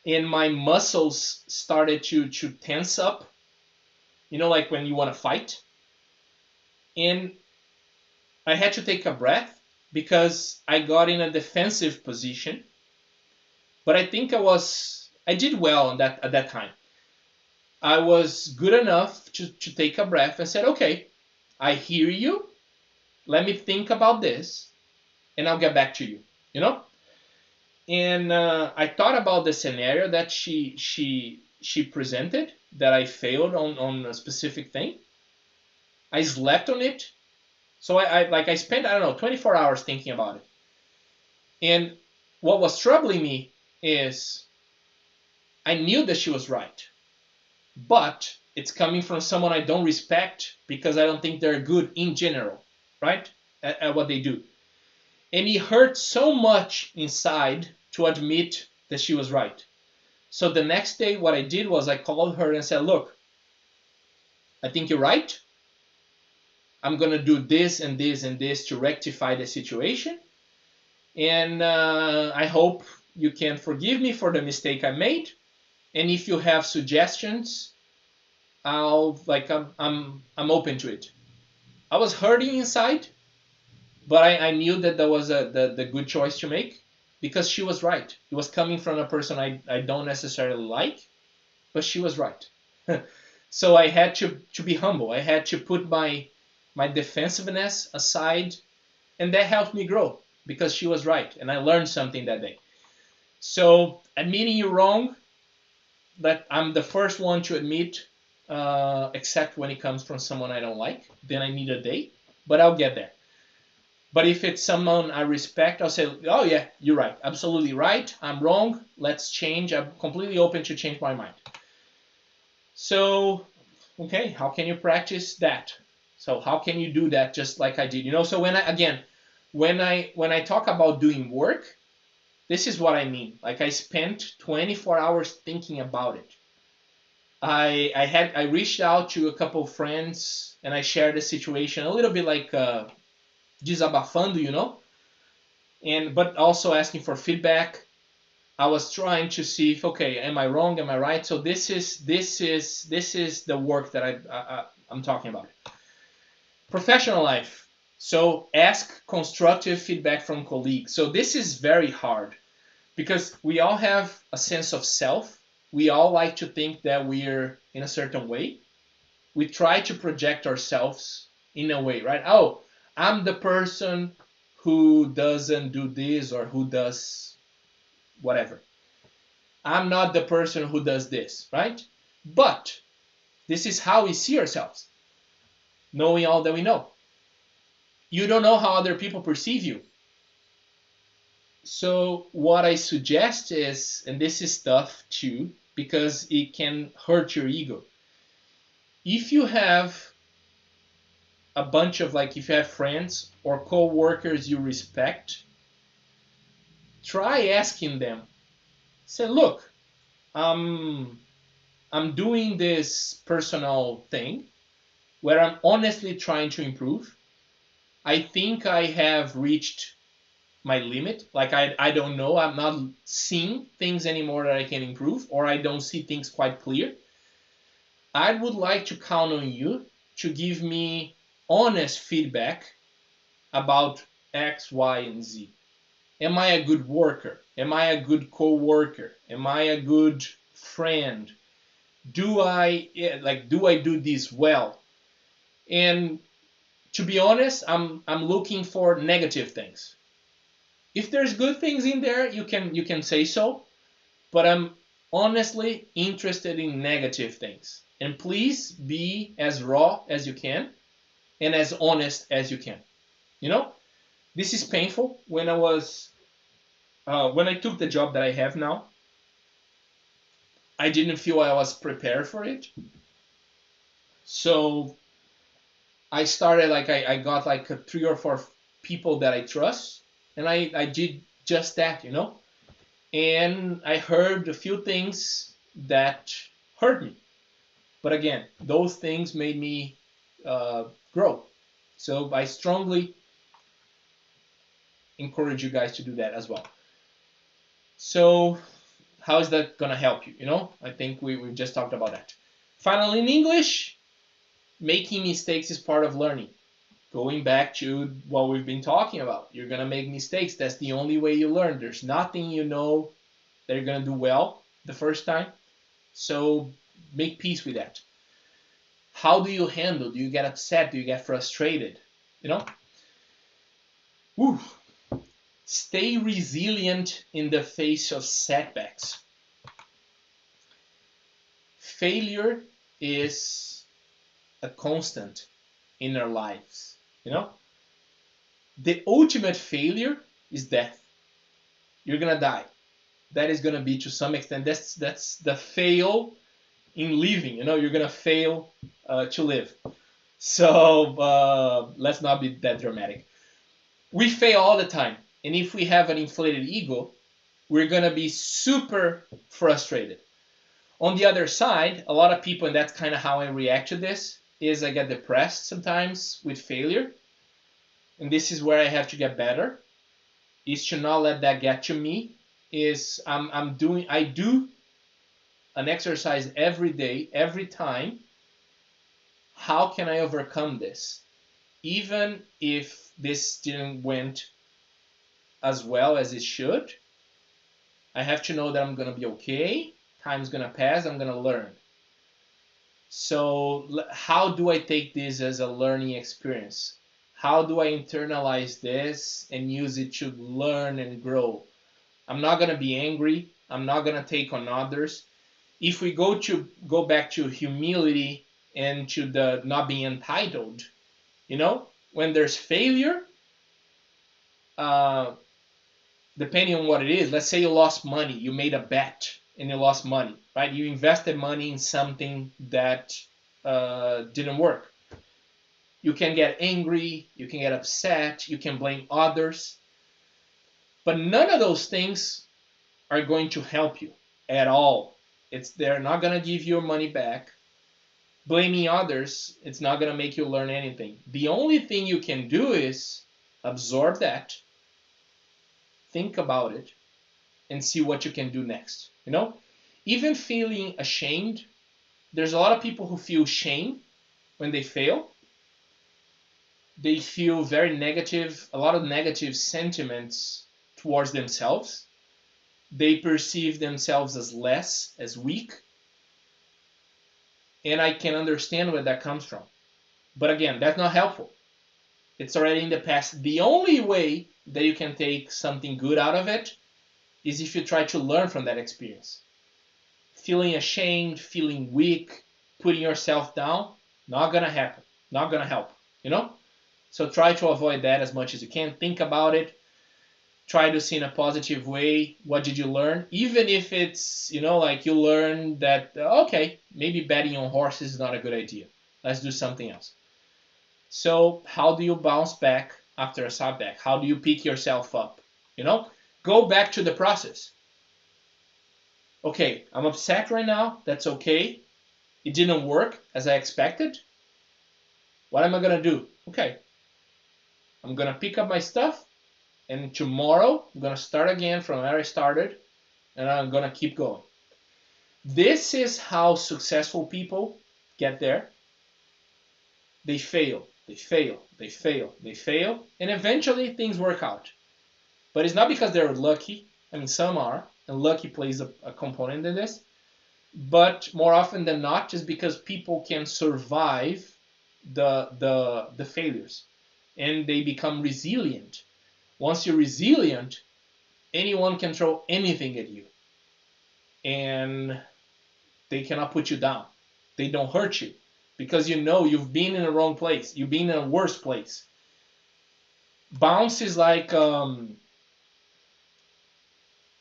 and my muscles started to tense up, like when you want to fight. And I had to take a breath because I got in a defensive position. But I think I did well at that time. I was good enough to take a breath and said, okay, I hear you. Let me think about this, and I'll get back to you, And I thought about the scenario that she presented, that I failed on a specific thing. I slept on it. So I spent, I don't know, 24 hours thinking about it. And what was troubling me is I knew that she was right. But it's coming from someone I don't respect because I don't think they're good in general, right? At what they do. And it hurt so much inside to admit that she was right. So the next day, what I did was I called her and said, look, I think you're right. I'm going to do this and this and this to rectify the situation. And I hope you can forgive me for the mistake I made. And if you have suggestions, I'm open to it. I was hurting inside, but I knew that that was the good choice to make because she was right. It was coming from a person I don't necessarily like, but she was right. So I had to be humble. I had to put my defensiveness aside, and that helped me grow because she was right, and I learned something that day. So admitting you're wrong, that I'm the first one to admit, except when it comes from someone I don't like. Then I need a day, but I'll get there. But if it's someone I respect, I'll say, oh yeah, you're right. Absolutely right. I'm wrong. Let's change. I'm completely open to change my mind. So, okay, how can you practice that? So how can you do that just like I did? So when I talk about doing work, this is what I mean. Like I spent 24 hours thinking about it. I reached out to a couple of friends and I shared the situation a little bit like desabafando, but also asking for feedback. I was trying to see if, okay, am I wrong? Am I right? So this is the work that I'm talking about. Professional life. So ask constructive feedback from colleagues. So this is very hard because we all have a sense of self, we all like to think that we're in a certain way. We try to project ourselves in a way, right? Oh, I'm the person who doesn't do this or who does whatever. I'm not the person who does this, right? But this is how we see ourselves, knowing all that we know. You don't know how other people perceive you. So what I suggest is, and this is tough too, because it can hurt your ego. If you have a bunch of, like, if you have friends or co-workers you respect, try asking them. Say, look, I'm doing this personal thing where I'm honestly trying to improve. I think I have reached my limit. Like, I don't know. I'm not seeing things anymore that I can improve, or I don't see things quite clear. I would like to count on you to give me honest feedback about X, Y, and Z. Am I a good worker? Am I a good co-worker? Am I a good friend? Do I do this well? And to be honest, I'm looking for negative things. If there's good things in there, you can say so, but I'm honestly interested in negative things. And please be as raw as you can and as honest as you can. You know, this is painful. When I took the job that I have now, I didn't feel I was prepared for it. So I started, like, I got like 3 or 4 people that I trust, and I did just that, you know. And I heard a few things that hurt me, but again, those things made me grow. So I strongly encourage you guys to do that as well. So how is that gonna help you? You know, I think we've just talked about that. Finally, in English, making mistakes is part of learning. Going back to what we've been talking about, you're gonna make mistakes. That's the only way you learn. There's nothing you know that you're gonna do well the first time. So make peace with that. How do you handle? Do you get upset? Do you get frustrated? You know? Woo. Stay resilient in the face of setbacks. Failure is a constant in our lives. You know? The ultimate failure is death. You're gonna die. That is gonna be, to some extent, that's the fail in living. You know, you're gonna fail to live. So let's not be that dramatic. We fail all the time, and if we have an inflated ego, we're gonna be super frustrated. On the other side, a lot of people, and that's kind of how I react to this, is I get depressed sometimes with failure, and this is where I have to get better. Is to not let that get to me. Is I do an exercise every day, every time. How can I overcome this? Even if this didn't went as well as it should, I have to know that I'm gonna be okay. Time's gonna pass. I'm gonna learn. So how do I take this as a learning experience? How do I internalize this and use it to learn and grow? I'm not gonna be angry. I'm not gonna take on others. If we go back to humility and to the not being entitled, you know, when there's failure, depending on what it is, let's say you lost money, you made a bet and you lost money, right? You invested money in something that didn't work. You can get angry, you can get upset, you can blame others, but none of those things are going to help you at all. They're not going to give your money back. Blaming others, it's not going to make you learn anything. The only thing you can do is absorb that, think about it, and see what you can do next. You know, even feeling ashamed, there's a lot of people who feel shame when they fail. They feel very negative, a lot of negative sentiments towards themselves. they perceive themselves as less, as weak, and I can understand where that comes from. But again, that's not helpful. It's already in the past. The only way that you can take something good out of it is if you try to learn from that experience. Feeling ashamed, feeling weak, putting yourself down, not gonna happen. Not gonna help, you know? So try to avoid that as much as you can. Think about it. Try to see in a positive way, what did you learn? Even if it's, like you learn that, okay, maybe betting on horses is not a good idea. Let's do something else. So how do you bounce back after a setback? How do you pick yourself up? Go back to the process. Okay, I'm upset right now. That's okay. It didn't work as I expected. What am I going to do? Okay, I'm going to pick up my stuff, and tomorrow I'm going to start again from where I started, and I'm going to keep going. This is how successful people get there. They fail, they fail, they fail, they fail, and eventually things work out. But it's not because they're lucky. I mean, some are, and lucky plays a component in this. But more often than not, just because people can survive the failures, and they become resilient. Once you're resilient, anyone can throw anything at you, and they cannot put you down. They don't hurt you, because you've been in the wrong place. You've been in a worse place. Bounce is like,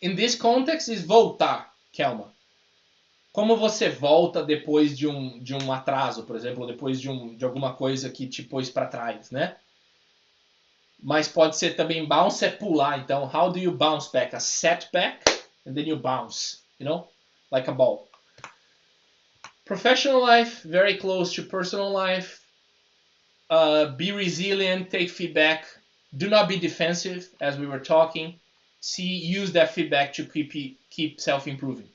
in this context, is voltar, Kelma. Como você volta depois de um atraso, por exemplo, depois de alguma coisa que te pôs para trás, né? Mas pode ser também bounce é pular. Então, how do you bounce back? A setback, and then you bounce, like a ball. Professional life, very close to personal life. Be resilient, take feedback. Do not be defensive, as we were talking. Use that feedback to keep self-improving.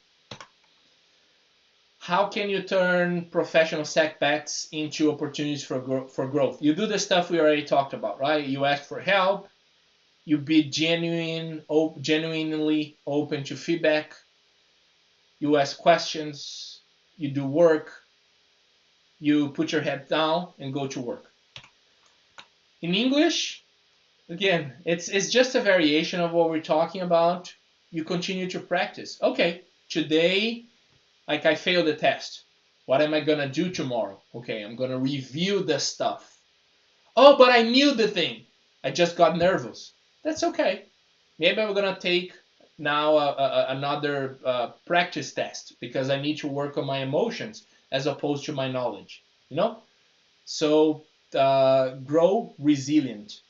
How can you turn professional setbacks into opportunities for growth? You do the stuff we already talked about, right? You ask for help. You be genuinely open to feedback. You ask questions. You do work. You put your head down and go to work. In English, again, it's just a variation of what we're talking about. You continue to practice. Okay, today, like I failed the test. What am I going to do tomorrow? Okay, I'm going to review the stuff. Oh, but I knew the thing. I just got nervous. That's okay. Maybe I'm going to take now another practice test, because I need to work on my emotions as opposed to my knowledge. So grow resilient.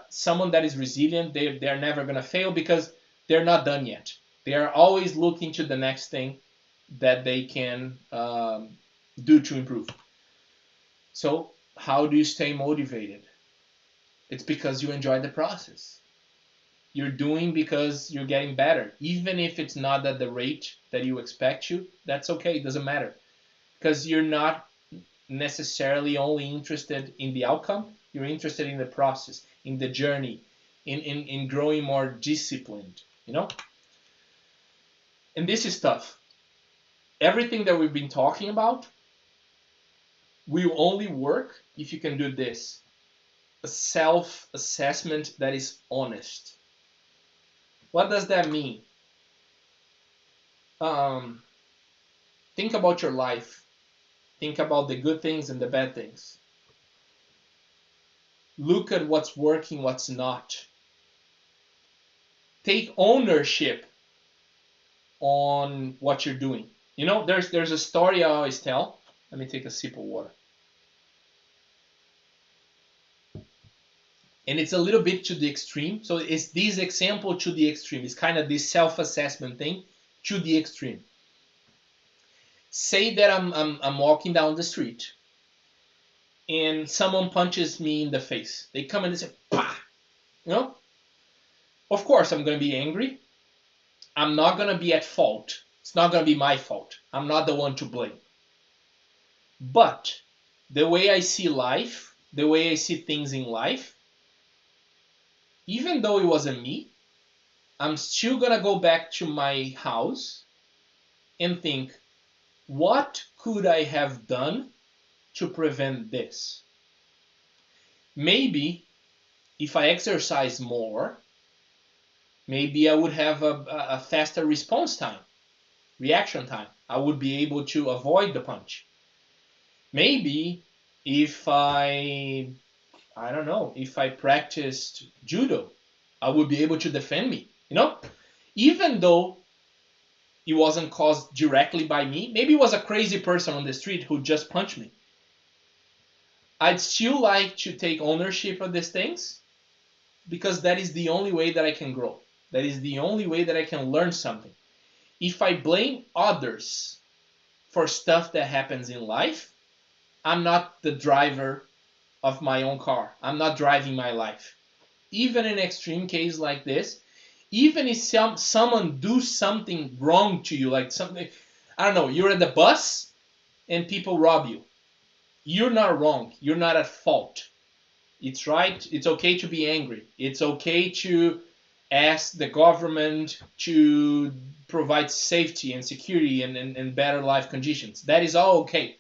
Someone that is resilient, they're never going to fail, because they're not done yet. They are always looking to the next thing that they can do to improve. So how do you stay motivated? It's because you enjoy the process. You're doing because you're getting better. Even if it's not at the rate that you expect to, that's okay. It doesn't matter. Because you're not necessarily only interested in the outcome. You're interested in the process, in the journey, in growing more disciplined, And this is tough. Everything that we've been talking about will only work if you can do this. A self-assessment that is honest. What does that mean? Think about your life. Think about the good things and the bad things. Look at what's working, what's not. Take ownership on what you're doing. There's a story I always tell. Let me take a sip of water. And it's a little bit to the extreme. So it's this example to the extreme. It's kind of this self-assessment thing to the extreme. Say that I'm walking down the street, and someone punches me in the face. They come and they say, "Pah!" Of course, I'm going to be angry. I'm not going to be at fault. It's not going to be my fault. I'm not the one to blame. But the way I see life, the way I see things in life, even though it wasn't me, I'm still gonna go back to my house and think, what could I have done to prevent this? Maybe if I exercise more, maybe I would have a faster response time, reaction time. I would be able to avoid the punch. Maybe if I don't know, if I practiced judo, I would be able to defend me. Even though it wasn't caused directly by me, maybe it was a crazy person on the street who just punched me. I'd still like to take ownership of these things because that is the only way that I can grow. That is the only way that I can learn something. If I blame others for stuff that happens in life, I'm not the driver of my own car. I'm not driving my life. Even in extreme case like this, even if someone do something wrong to you, like something, I don't know, you're at the bus and people rob you. You're not wrong. You're not at fault. It's right. It's okay to be angry. It's okay to ask the government to provide safety and security and better life conditions. That is all okay.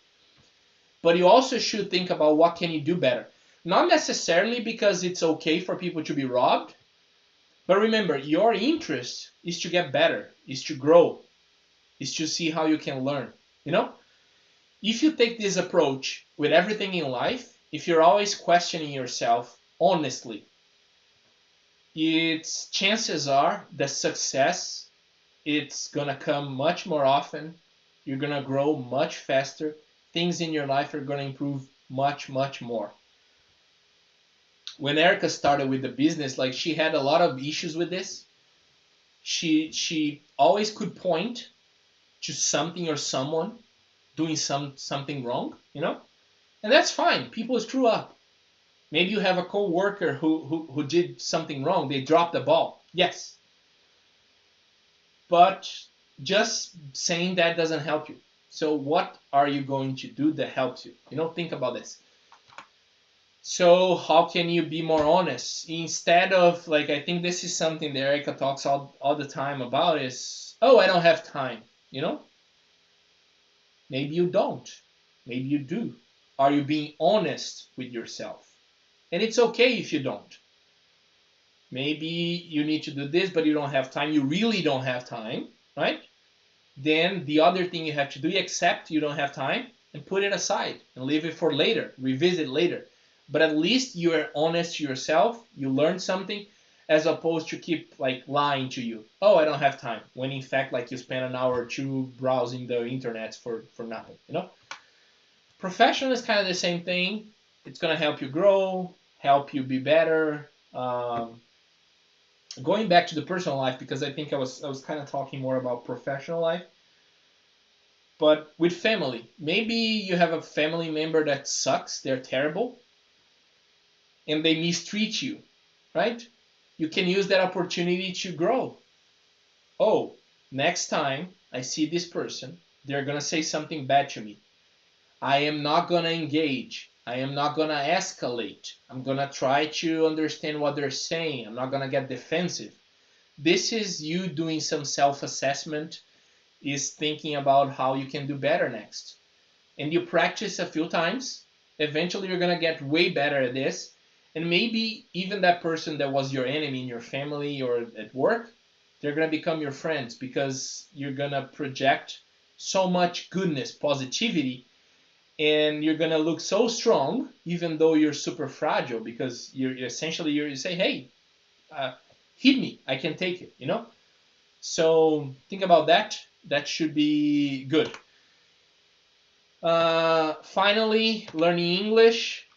But you also should think about what can you do better. Not necessarily because it's okay for people to be robbed, but remember, your interest is to get better, is to grow, is to see how you can learn. If you take this approach with everything in life, if you're always questioning yourself honestly, its chances are that success, it's gonna come much more often. You're gonna grow much faster. Things in your life are gonna improve much, much more. When Erika started with the business, like, she had a lot of issues with this. She always could point to something or someone doing something wrong, and that's fine. People screw up. Maybe you have a co-worker who did something wrong. They dropped the ball. Yes. But just saying that doesn't help you. So what are you going to do that helps you? Think about this. So how can you be more honest? Instead of, like, I think this is something that Erika talks all the time about is, oh, I don't have time. Maybe you don't. Maybe you do. Are you being honest with yourself? And it's okay if you don't. Maybe you need to do this, but you don't have time. You really don't have time, right? Then the other thing you have to do, you accept you don't have time and put it aside and leave it for later, revisit later. But at least you are honest to yourself. You learned something, as opposed to keep, like, lying to you. Oh, I don't have time. When in fact, like, you spend an hour or two browsing the internet for nothing, Professional is kind of the same thing. It's going to help you grow, help you be better. Going back to the personal life, because I think I was kind of talking more about professional life. But with family, maybe you have a family member that sucks, they're terrible, and they mistreat you, right? You can use that opportunity to grow. Oh, next time I see this person, they're going to say something bad to me. I am not going to engage. I am not going to escalate. I'm going to try to understand what they're saying. I'm not going to get defensive. This is you doing some self-assessment, is thinking about how you can do better next. And you practice a few times. Eventually, you're going to get way better at this. And maybe even that person that was your enemy in your family or at work, they're going to become your friends because you're going to project so much goodness, positivity, and you're going to look so strong, even though you're super fragile, because you say, hey, hit me, I can take it, So think about that. That should be good. Finally, learning English.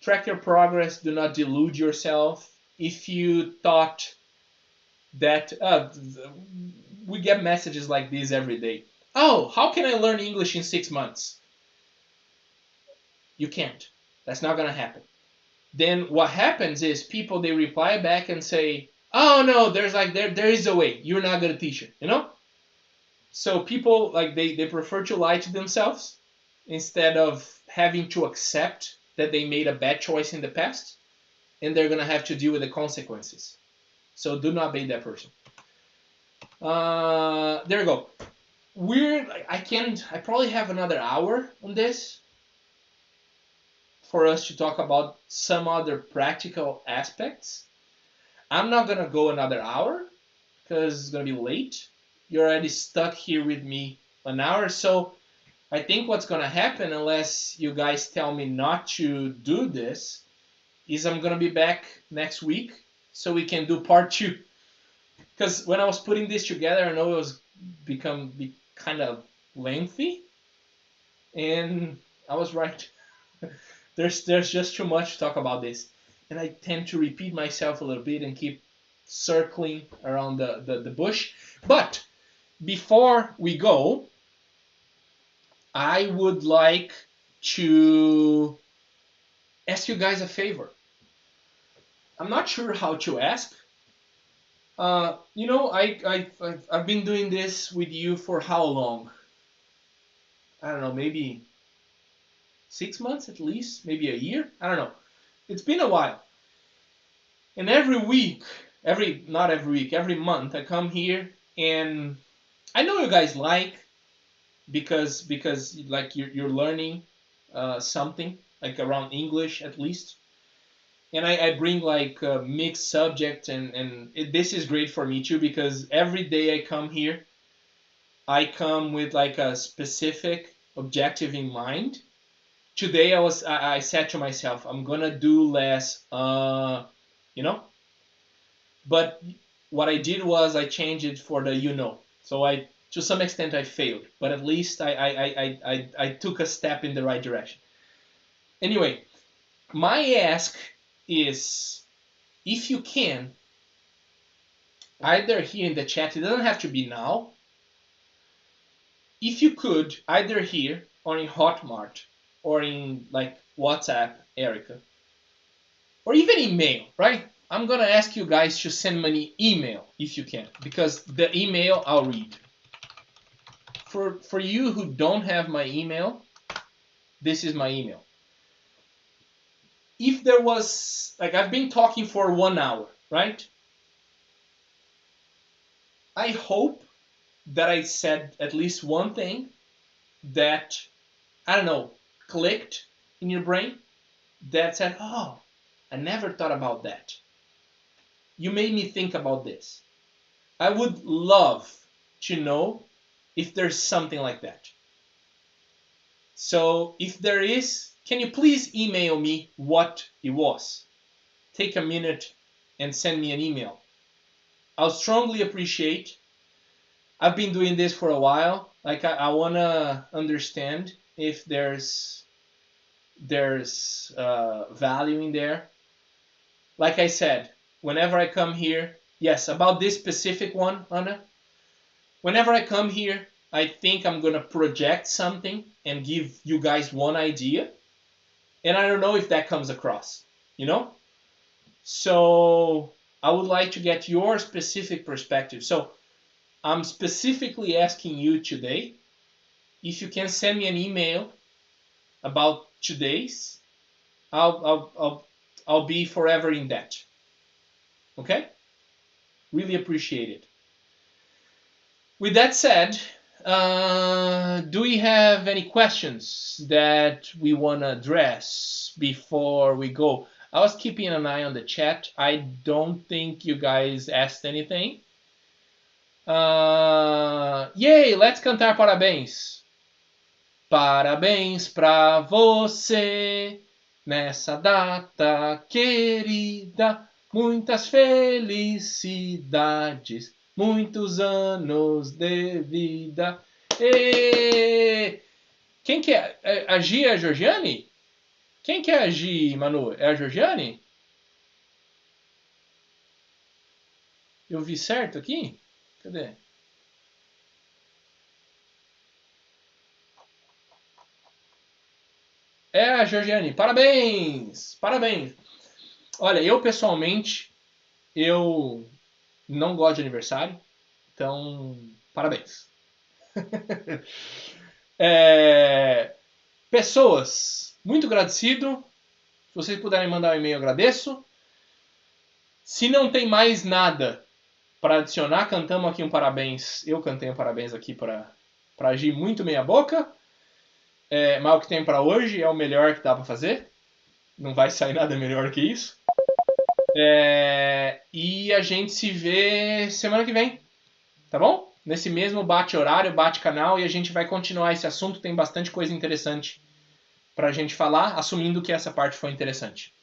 Track your progress. Do not delude yourself. If you thought that we get messages like these every day. Oh, how can I learn English in 6 months? You can't. That's not going to happen. Then what happens is people, they reply back and say, oh no, there is a way. You're not going to teach it, So people, like, they prefer to lie to themselves instead of having to accept that they made a bad choice in the past, and they're going to have to deal with the consequences. So do not be that person. There we go. I probably have another hour on this for us to talk about some other practical aspects. I'm not gonna go another hour because it's gonna be late. You're already stuck here with me an hour, so I think what's gonna happen, unless you guys tell me not to do this, is I'm gonna be back next week so we can do part 2. Because when I was putting this together, I know it was be kind of lengthy, and I was right. There's just too much to talk about this, and I tend to repeat myself a little bit and keep circling around the bush. But before we go, I would like to ask you guys a favor. I'm not sure how to ask. I've been doing this with you for how long? I don't know, maybe 6 months at least, maybe a year. I don't know. It's been a while. And every week, not every week, every month, I come here and I know you guys because like you're learning something like around English at least. And I bring like a mixed subject, and this is great for me too because every day I come here, I come with like a specific objective in mind. Today I said to myself I'm gonna do less, you know. But what I did was I changed it for the So I to some extent I failed, but at least I took a step in the right direction. Anyway, my ask is if you can, either here in the chat, it doesn't have to be now. If you could, either here or in Hotmart or in like WhatsApp, Erika, or even email, right? I'm gonna ask you guys to send me an email if you can, because the email I'll read. For you who don't have my email, this is my email. If there was, like, I've been talking for 1 hour, right? I hope that I said at least one thing that, I don't know, clicked in your brain, that said, oh, I never thought about that. You made me think about this. I would love to know if there's something like that. So if there is, can you please email me what it was? Take a minute and send me an email. I'll strongly appreciate. I've been doing this for a while. Like I want to understand if there's value in there. Like I said, whenever I come here, yes, about this specific one, Anna, whenever I come here, I think I'm going to project something and give you guys one idea. And I don't know if that comes across, you know? So I would like to get your specific perspective. So I'm specifically asking you today if you can send me an email about today's. I'll be forever in debt. Okay? Really appreciate it. With that said, do we have any questions that we want to address before we go? I was keeping an eye on the chat. I don't think you guys asked anything. Yay, let's cantar parabéns. Parabéns pra você nessa data querida. Muitas felicidades, muitos anos de vida. E... Quem que é? A Gi é a Georgiane? Quem que é a Gi, Manu? É a Georgiane? Eu vi certo aqui? Cadê? É a Georgiane. Parabéns! Parabéns! Olha, eu pessoalmente, eu não gosto de aniversário, então, parabéns. Pessoas, muito agradecido. Se vocês puderem mandar um e-mail, eu agradeço. Se não tem mais nada para adicionar, cantamos aqui um parabéns. Eu cantei um parabéns aqui para agir muito meia boca. Mas o que tem para hoje é o melhor que dá para fazer. Não vai sair nada melhor que isso. E a gente se vê semana que vem, tá bom? Nesse mesmo bate-horário, bate-canal, e a gente vai continuar esse assunto. Tem bastante coisa interessante pra gente falar, assumindo que essa parte foi interessante.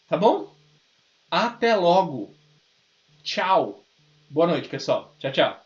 Tá bom? Até logo! Tchau! Boa noite, pessoal. Tchau, tchau.